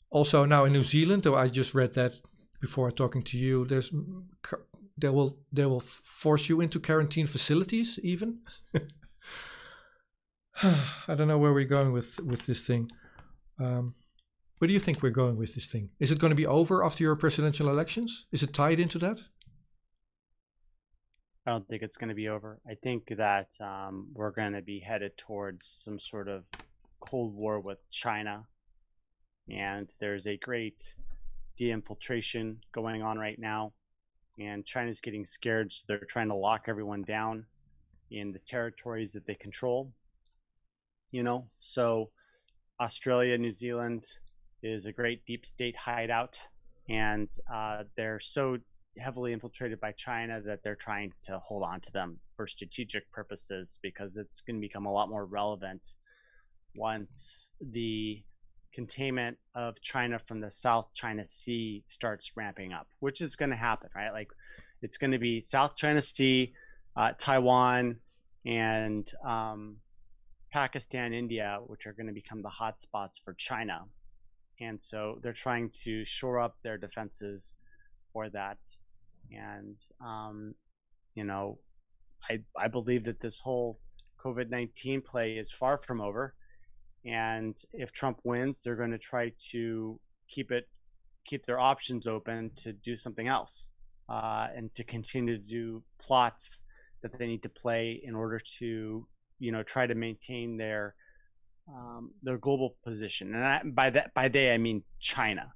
Also now in New Zealand, though I just read that before talking to you, they will force you into quarantine facilities even. I don't know where we're going with this thing. Where do you think we're going with this thing? Is it going to be over after your presidential elections? Is it tied into that? I don't think it's going to be over. I think that we're going to be headed towards some sort of Cold War with China. And there's a great de-infiltration going on right now. And China's getting scared, so they're trying to lock everyone down in the territories that they control. So Australia, New Zealand is a great deep state hideout. And they're so heavily infiltrated by China that they're trying to hold on to them for strategic purposes, because it's going to become a lot more relevant once the containment of China from the South China Sea starts ramping up, which is going to happen, right? Like, it's going to be South China Sea, Taiwan, and Pakistan, India, which are going to become the hot spots for China. And so they're trying to shore up their defenses for that. And, I believe that this whole COVID-19 play is far from over. And if Trump wins, they're going to try to keep their options open to do something else, and to continue to do plots that they need to play in order to, try to maintain their global position. And by they, I mean China.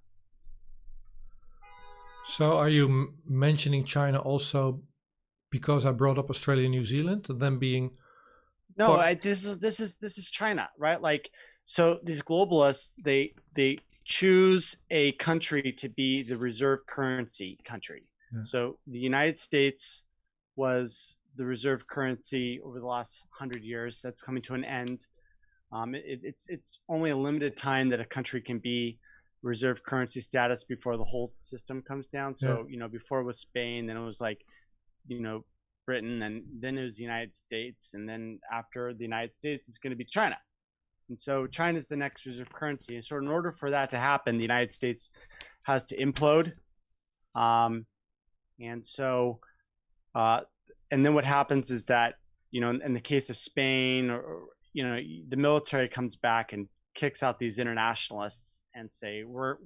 So are you mentioning China also because I brought up Australia and New Zealand, them being... No, this is China, right? Like, so these globalists, they choose a country to be the reserve currency country. Yeah. So the United States was the reserve currency over the last 100 years. That's coming to an end. It's only a limited time that a country can be reserve currency status before the whole system comes down. So, before it was Spain, then it was like, Britain, and then it was the United States, and then after the United States, it's going to be China. And so China is the next reserve currency. And so in order for that to happen, the United States has to implode. And so, and then what happens is that, in the case of Spain, or the military comes back and kicks out these internationalists and say, we're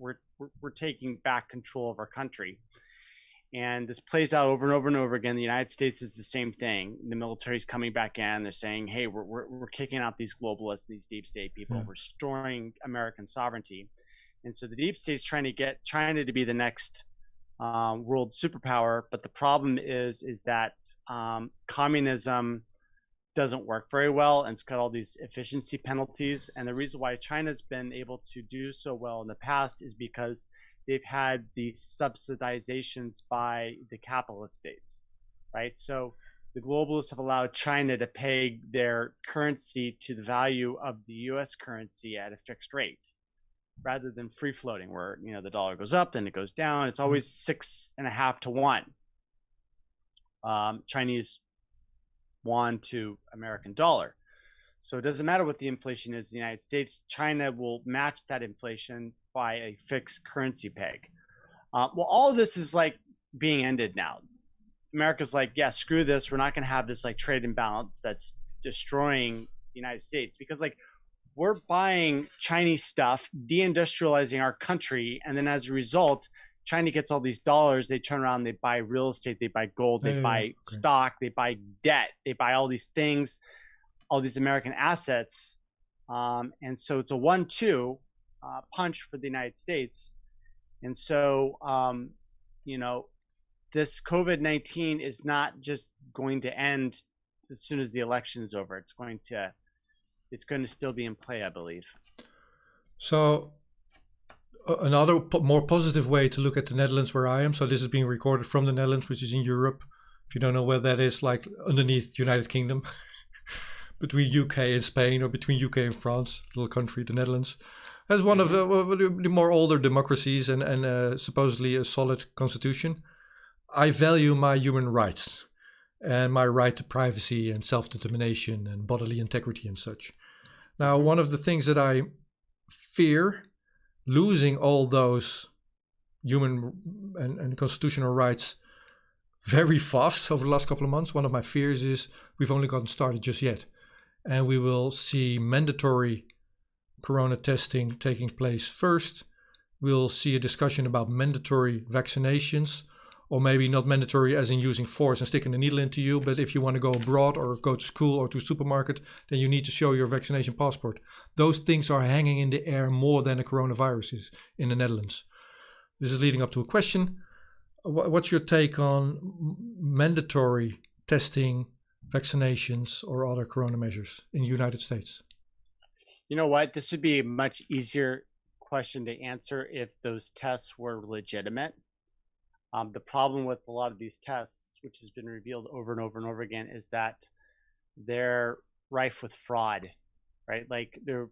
taking back control of our country. And this plays out over and over and over again. The United States is the same thing. The military is coming back in. They're saying, hey, we're kicking out these globalists, these deep state people, restoring American sovereignty. And so the deep state's trying to get China to be the next world superpower. But the problem is that communism doesn't work very well, and it's got all these efficiency penalties. And the reason why China's been able to do so well in the past is because they've had these subsidizations by the capitalist states, right? So the globalists have allowed China to peg their currency to the value of the U.S. currency at a fixed rate, rather than free floating, where the dollar goes up, then it goes down. It's always 6.5 to 1. Chinese yuan to American dollar. So it doesn't matter what the inflation is in the United States. China will match that inflation by a fixed currency peg. Well, all of this is like being ended now. America's like, yeah, screw this. We're not going to have this like trade imbalance that's destroying the United States, because like we're buying Chinese stuff, deindustrializing our country, and then as a result, China gets all these dollars. They turn around, they buy real estate, they buy gold, they buy stock, they buy debt, they buy all these things, all these American assets. And so it's a 1-2 punch for the United States. And so, this COVID-19 is not just going to end as soon as the election is over. It's going to still be in play, I believe. So another more positive way to look at the Netherlands, where I am. So this is being recorded from the Netherlands, which is in Europe. If you don't know where that is, like underneath United Kingdom, between UK and Spain, or between UK and France, little country, the Netherlands, as one of the more older democracies and supposedly a solid constitution. I value my human rights and my right to privacy and self-determination and bodily integrity and such. Now, one of the things that I fear, losing all those human and constitutional rights very fast over the last couple of months, one of my fears is we've only gotten started just yet. And we will see mandatory corona testing taking place first. We'll see a discussion about mandatory vaccinations, or maybe not mandatory as in using force and sticking a needle into you, but if you want to go abroad or go to school or to a supermarket, then you need to show your vaccination passport. Those things are hanging in the air more than the coronavirus is in the Netherlands. This is leading up to a question. What's your take on mandatory testing, vaccinations, or other corona measures in the United States? You know what? This would be a much easier question to answer if those tests were legitimate. The problem with a lot of these tests, which has been revealed over and over and over again, is that they're rife with fraud, right? Like the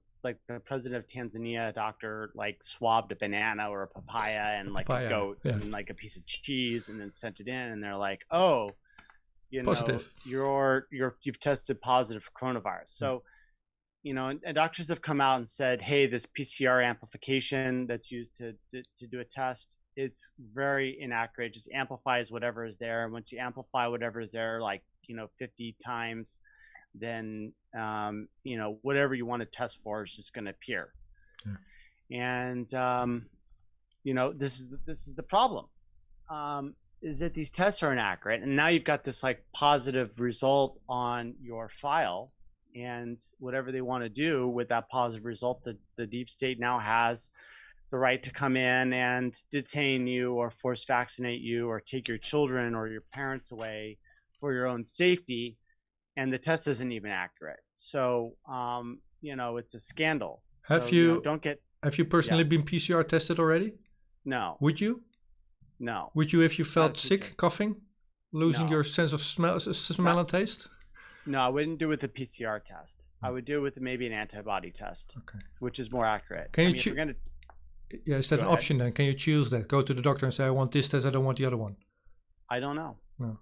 president of Tanzania, a doctor, like swabbed a banana or a papaya and like a goat and like a piece of cheese, and then sent it in, and they're like, oh, positive. You've tested positive for coronavirus. So, and doctors have come out and said, hey, this PCR amplification that's used to do a test, it's very inaccurate. It just amplifies whatever is there. And once you amplify whatever is there, like, 50 times, then, whatever you want to test for is just going to appear. Yeah. And, this is the problem, is that these tests are inaccurate. And now you've got this like positive result on your file, and whatever they want to do with that positive result, the deep state now has the right to come in and detain you or force vaccinate you or take your children or your parents away for your own safety. And the test isn't even accurate. So, it's a scandal. Have you personally been PCR tested already? No. Would you? No. Would you if you felt sick, coughing, losing your sense of smell and taste? No, I wouldn't do it with a PCR test. I would do it with maybe an antibody test, which is more accurate. Can you is that an option then? Can you choose that? Go to the doctor and say, I want this test, I don't want the other one. I don't know. No.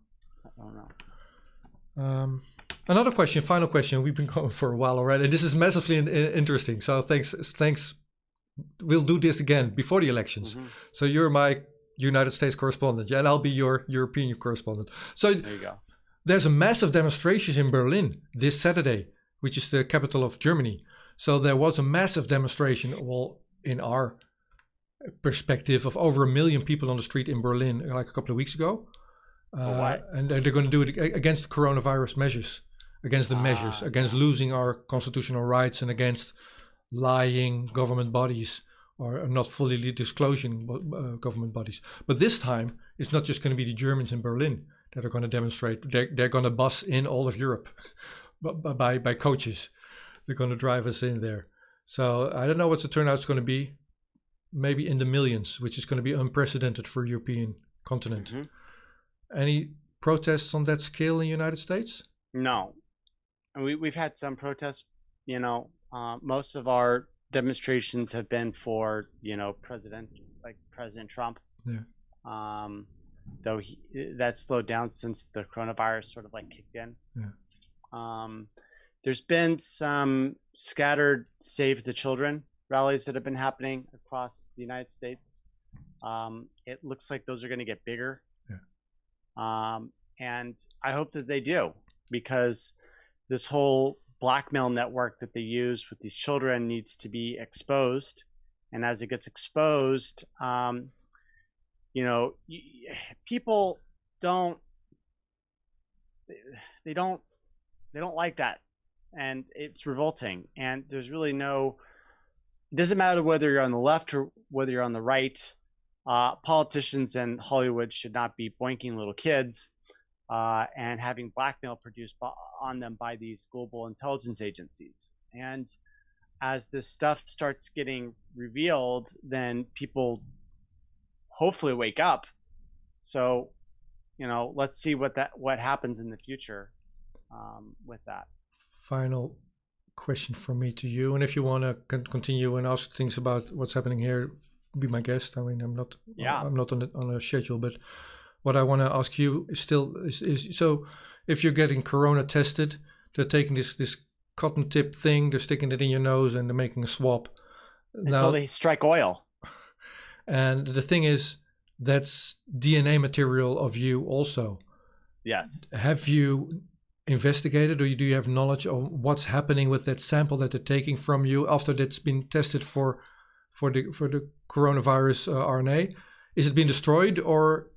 I don't know. Another question, final question. We've been going for a while already. And this is massively interesting. So thanks. We'll do this again before the elections. Mm-hmm. So you're my United States correspondent, and I'll be your European correspondent. So there you go. There's a massive demonstration in Berlin this Saturday, which is the capital of Germany. So there was a massive demonstration, well, in our perspective, of over 1 million people on the street in Berlin like a couple of weeks ago. And they're going to do it against the coronavirus measures, against the measures, against losing our constitutional rights, and against lying government bodies or not fully disclosing government bodies. But this time, it's not just going to be the Germans in Berlin that are going to demonstrate. They're going to bus in all of Europe by coaches. They're going to drive us in there. So I don't know what the turnout's going to be. Maybe in the millions, which is going to be unprecedented for European continent. Mm-hmm. Any protests on that scale in the United States? No. And we've had some protests, most of our demonstrations have been for, President Trump. Yeah. Though that slowed down since the coronavirus sort of kicked in. Yeah. There's been some scattered Save the Children rallies that have been happening across the United States. It looks like those are going to get bigger. Yeah. And I hope that they do, because this whole blackmail network that they use with these children needs to be exposed. And as it gets exposed, people don't like that, and it's revolting. And there's really it doesn't matter whether you're on the left or whether you're on the right. Politicians in Hollywood should not be boinking little kids and having blackmail produced on them by these global intelligence agencies. And as this stuff starts getting revealed, then people hopefully wake up. So, let's see what happens in the future with that. Final question from me to you, and if you want to continue and ask things about what's happening here, be my guest. I mean, I'm not on a schedule, but what I want to ask you is so if you're getting corona tested, they're taking this cotton tip thing, they're sticking it in your nose, and they're making a swab until they strike oil. And the thing is, that's DNA material of you also. Yes. Have you investigated, or do you have knowledge of what's happening with that sample that they're taking from you after that's been tested for the coronavirus RNA? Is it being destroyed, or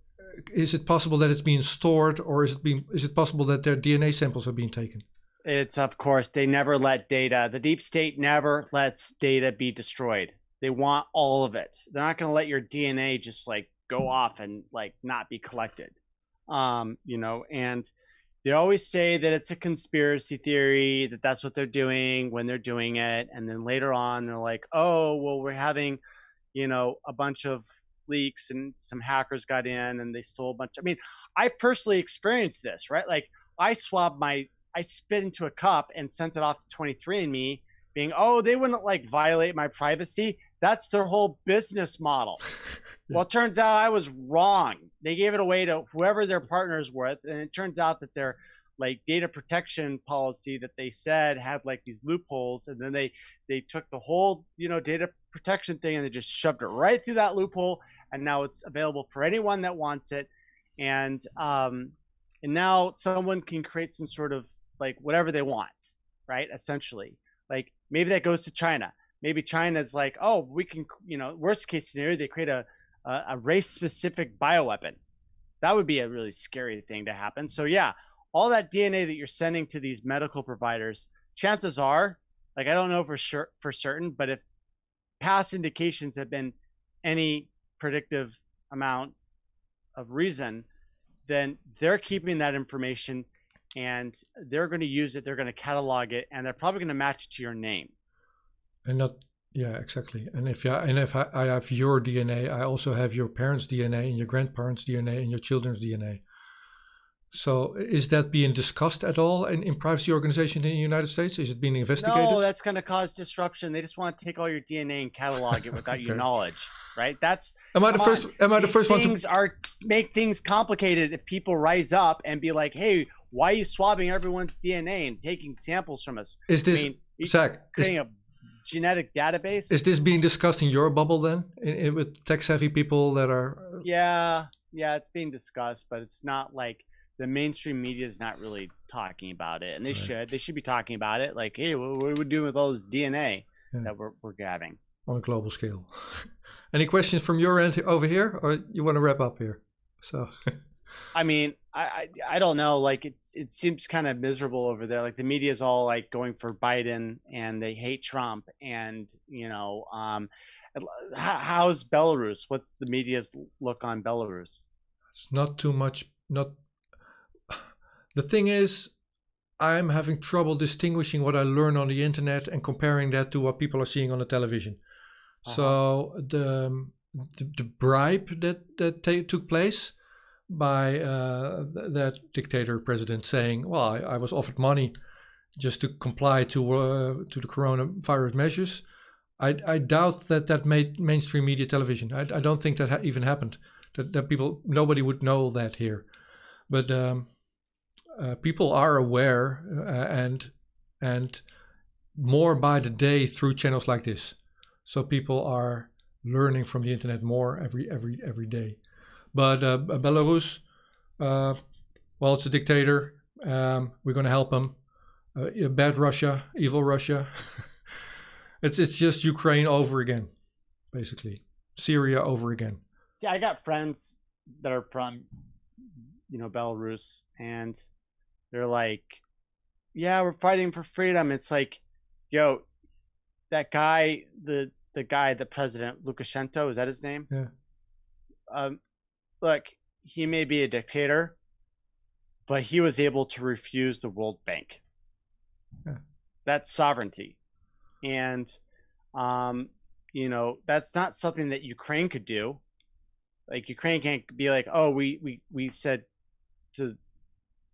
is it possible that it's being stored, or is it possible that their DNA samples are being taken? It's, of course, they never let data. The deep state never lets data be destroyed. They want all of it. They're not going to let your DNA just go off and not be collected. And they always say that it's a conspiracy theory, that's what they're doing when they're doing it. And then later on, they're like, oh, well, we're having, a bunch of leaks and some hackers got in and they stole a bunch. I mean, I personally experienced this, right? I spit into a cup and sent it off to 23andMe being, oh, they wouldn't violate my privacy. That's their whole business model. Yeah. Well, it turns out I was wrong. They gave it away to whoever their partners were, and it turns out that their data protection policy that they said had these loopholes, and then they took the whole data protection thing and they just shoved it right through that loophole, and now it's available for anyone that wants it, and now someone can create some sort of whatever they want, right? Essentially, maybe that goes to China. Maybe China's oh, we can, worst case scenario, they create a race-specific bioweapon. That would be a really scary thing to happen. So yeah, all that DNA that you're sending to these medical providers, chances are, I don't know for certain, but if past indications have been any predictive amount of reason, then they're keeping that information and they're going to use it. They're going to catalog it, and they're probably going to match it to your name. And not, yeah, exactly. And if I have your DNA, I also have your parents' DNA and your grandparents' DNA and your children's DNA. So is that being discussed at all in privacy organizations in the United States? Is it being investigated? No, that's going to cause disruption. They just want to take all your DNA and catalog it without your knowledge, right? Am I the first one to make things complicated if people rise up and be like, hey, why are you swabbing everyone's DNA and taking samples from us? Is this, Zach, creating a genetic database? Is this being discussed in your bubble then, with tech-savvy people that are? Yeah, it's being discussed, but it's not the mainstream media is not really talking about it, and they should be talking about it. Hey, what are we doing with all this DNA that we're gathering on a global scale? Any questions from your end over here, or you want to wrap up here? So, I mean, I don't know. It seems kind of miserable over there. The media is all going for Biden, and they hate Trump, and how's Belarus? What's the media's look on Belarus? It's not too much. The thing is, I'm having trouble distinguishing what I learn on the internet and comparing that to what people are seeing on the television. So the bribe that took place that dictator president saying, well, I was offered money just to comply to the coronavirus measures. I doubt that made mainstream media television. I don't think that even happened. That people, nobody would know that here. But people are aware and more by the day through channels like this. So people are learning from the internet more every day. But Belarus, well, it's a dictator. We're going to help them. Bad Russia, evil Russia. It's just Ukraine over again, basically. Syria over again. See, I got friends that are from, Belarus, and they're like, yeah, we're fighting for freedom. It's like, yo, that guy, the president, Lukashenko, is that his name? Yeah. Look, he may be a dictator, but he was able to refuse the World Bank. Yeah. That's sovereignty. And, that's not something that Ukraine could do. Like, Ukraine can't be like, oh, we said to,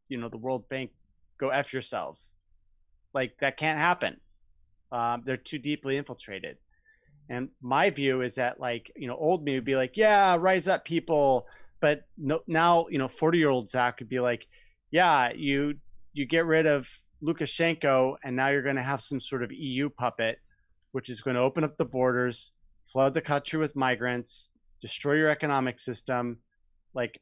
the World Bank, go F yourselves. Like, that can't happen. They're too deeply infiltrated. And my view is that, like, old me would be like, yeah, rise up, people. But no, now, 40-year-old Zach would be like, yeah, you get rid of Lukashenko, and now you're going to have some sort of EU puppet, which is going to open up the borders, flood the country with migrants, destroy your economic system, like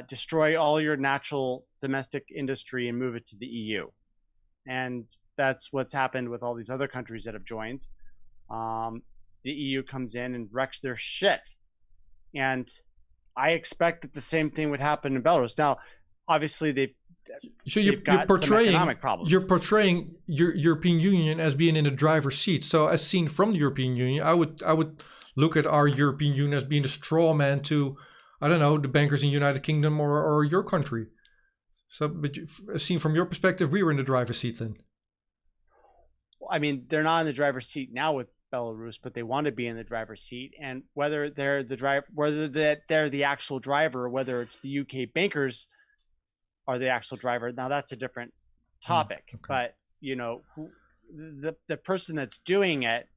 destroy all your natural domestic industry and move it to the EU. And that's what's happened with all these other countries that have joined. The EU comes in and wrecks their shit. And I expect that the same thing would happen in Belarus. Now, obviously, you're portraying your European Union as being in the driver's seat. So as seen from the European Union, I would look at our European Union as being a straw man to, I don't know, the bankers in the United Kingdom or your country. So, but seen from your perspective, we were in the driver's seat then. Well, I mean, they're not in the driver's seat now with Belarus, but they want to be in the driver's seat. And whether they're the driver, whether they're the actual driver, or whether it's the UK bankers are the actual driver, now that's a different topic. Okay. But the person that's doing it,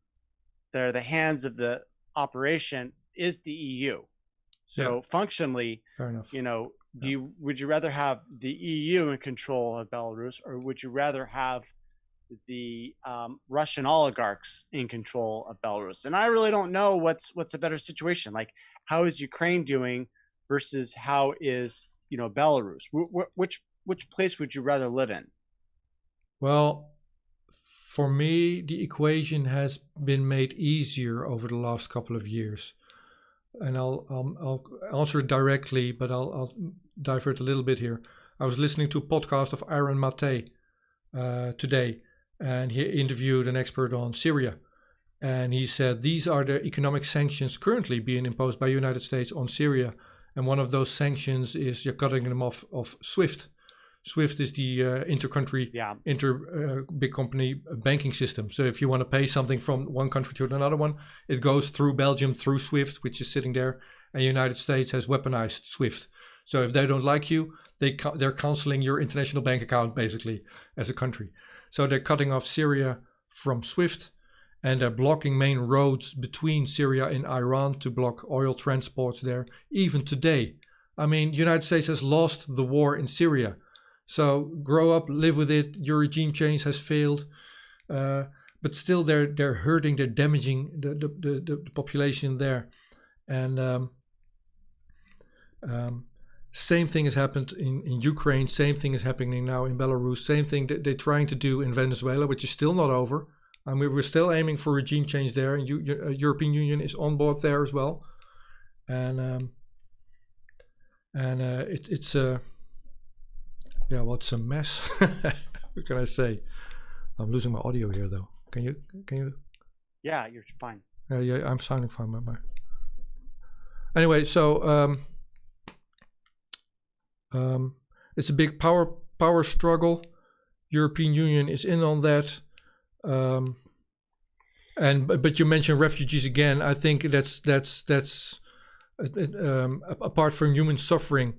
they're the hands of the operation, is the EU. So functionally, fair enough. Would you rather have the EU in control of Belarus, or would you rather have the Russian oligarchs in control of Belarus? And I really don't know what's a better situation. Like, how is Ukraine doing versus how is Belarus? Which place would you rather live in? Well, for me, the equation has been made easier over the last couple of years, and I'll answer it directly, but I'll divert a little bit here. I was listening to a podcast of Aaron Mate today, and he interviewed an expert on Syria, and he said these are the economic sanctions currently being imposed by the United States on Syria, and one of those sanctions is you're cutting them off of SWIFT. SWIFT is the inter-country, big company banking system. So if you want to pay something from one country to another one, it goes through Belgium, through SWIFT, which is sitting there, and the United States has weaponized SWIFT. So if they don't like you, they're canceling your international bank account, basically, as a country. So they're cutting off Syria from SWIFT, and they're blocking main roads between Syria and Iran to block oil transports there, even today. I mean, the United States has lost the war in Syria. So grow up, live with it. Your regime change has failed, but still they're hurting, they're damaging the population there, and same thing has happened in Ukraine. Same thing is happening now in Belarus. Same thing that they're trying to do in Venezuela, which is still not over. I mean, we're still aiming for regime change there, and European Union is on board there as well, and it's a. Yeah, well, it's a mess. What can I say? I'm losing my audio here, though. Can you? Yeah, you're fine. Yeah, I'm sounding fine. Anyway, so it's a big power struggle. European Union is in on that. But you mentioned refugees again. I think that's apart from human suffering.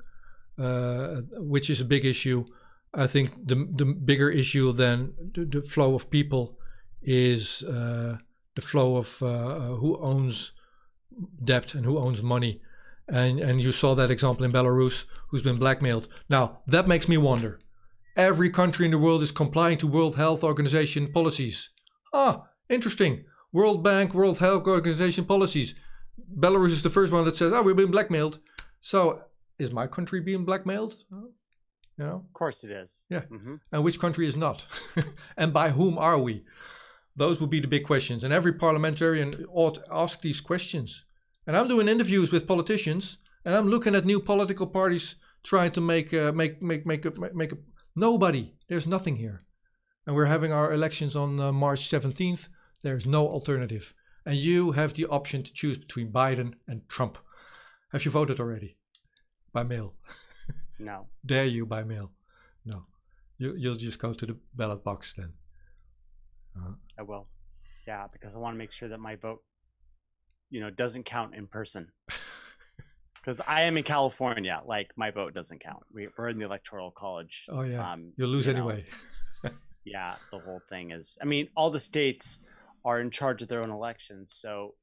which is a big issue. I think the bigger issue than the flow of people is the flow of who owns debt and who owns money. And you saw that example in Belarus, who's been blackmailed. Now, that makes me wonder. Every country in the world is complying to World Health Organization policies. Interesting. World Bank, World Health Organization policies. Belarus is the first one that says, we've been blackmailed. So is my country being blackmailed? You know? Of course it is. Yeah. Mm-hmm. And which country is not? And by whom are we? Those would be the big questions. And every parliamentarian ought to ask these questions. And I'm doing interviews with politicians, and I'm looking at new political parties trying to make a nobody. There's nothing here. And we're having our elections on March 17th. There's no alternative. And you have the option to choose between Biden and Trump. Have you voted already? By mail? No. Dare you by mail? No. You'll just go to the ballot box then. I will. Yeah, because I want to make sure that my vote, doesn't count in person. Because I am in California, like my vote doesn't count. We're in the Electoral College. Oh yeah, you'll lose anyway. Yeah, the whole thing is. I mean, all the states are in charge of their own elections. So,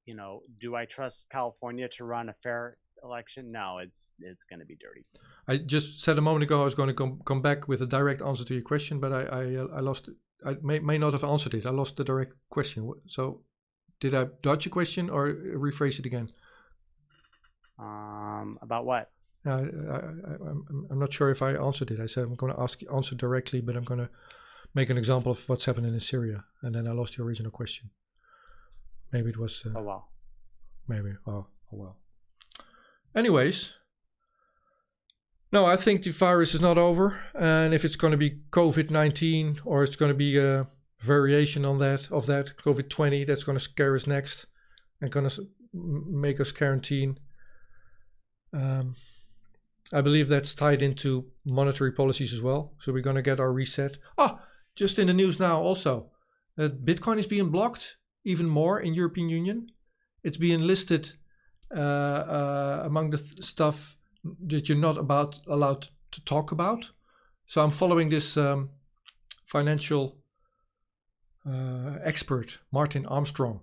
do I trust California to run a fair election? No, it's going to be dirty. I just said a moment ago I was going to come back with a direct answer to your question, but I lost it. I may not have answered it. I lost the direct question. So, did I dodge a question or rephrase it again? About what? I'm not sure if I answered it. I said I'm going to answer directly, but I'm going to make an example of what's happening in Syria, and then I lost your original question. Maybe it was. Oh well. Maybe. Oh well. Anyways, no, I think the virus is not over, and if it's going to be COVID-19 or it's going to be a variation of that COVID-20, that's going to scare us next and going to make us quarantine. I believe that's tied into monetary policies as well. So we're going to get our reset. Just in the news now also, that Bitcoin is being blocked even more in European Union. It's being listed among the stuff that you're not allowed to talk about. So I'm following this financial expert, Martin Armstrong,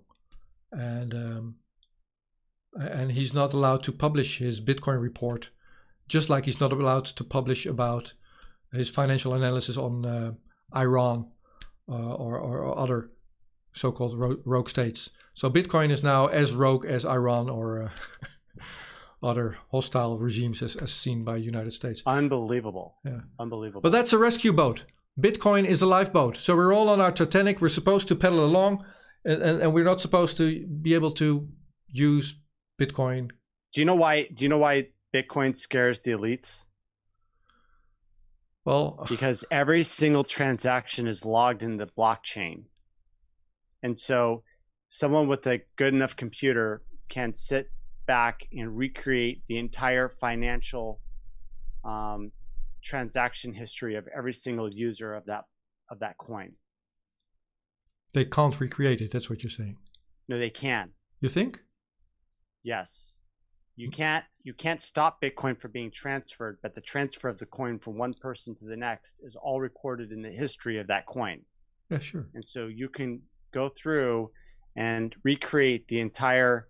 and he's not allowed to publish his Bitcoin report, just like he's not allowed to publish about his financial analysis on Iran or other so-called rogue states. So Bitcoin is now as rogue as Iran or other hostile regimes as seen by United States. Unbelievable. Yeah. Unbelievable. But that's a rescue boat. Bitcoin is a lifeboat. So we're all on our Titanic. We're supposed to pedal along, and we're not supposed to be able to use Bitcoin. Do you know why Bitcoin scares the elites? Well, because every single transaction is logged in the blockchain. And so someone with a good enough computer can sit back and recreate the entire financial transaction history of every single user of that coin. They can't recreate it. That's what you're saying. No, they can. You think? Yes. You can't stop Bitcoin from being transferred, but the transfer of the coin from one person to the next is all recorded in the history of that coin. Yeah, sure. And so you can go through and recreate the entire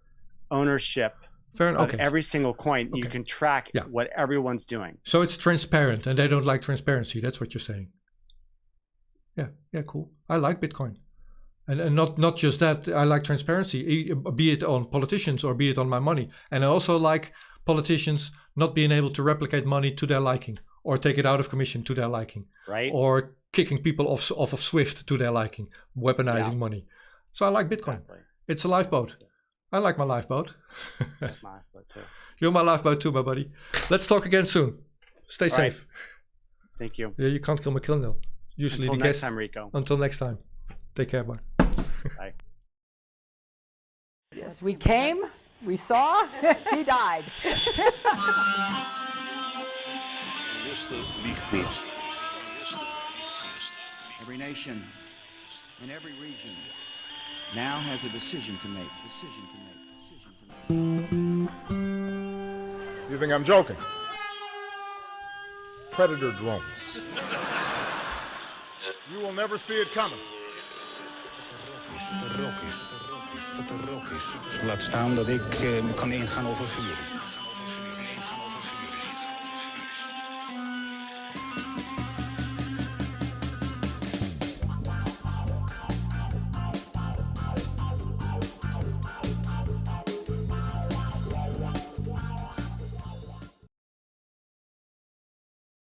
ownership of every single coin. Okay. You can track what everyone's doing. So it's transparent, and they don't like transparency. That's what you're saying. Yeah, cool. I like Bitcoin. And not just that, I like transparency, be it on politicians or be it on my money. And I also like politicians not being able to replicate money to their liking or take it out of commission to their liking. Right. Or kicking people off of SWIFT to their liking, weaponizing money. So I like Bitcoin. Exactly. It's a lifeboat. I like my lifeboat. That's my lifeboat too. You're my lifeboat too, my buddy. Let's talk again soon. Stay safe. Right. Thank you. Yeah, you can't kill my criminal. Usually Until the next guest. time, Rico. Until next time. Take care, bye. Bye. Yes, we came, we saw, he died. Every nation in every region now has a decision to make. You think I'm joking? Predator drones. You will never see it coming. Laat staan dat ik kan ingaan over vuur.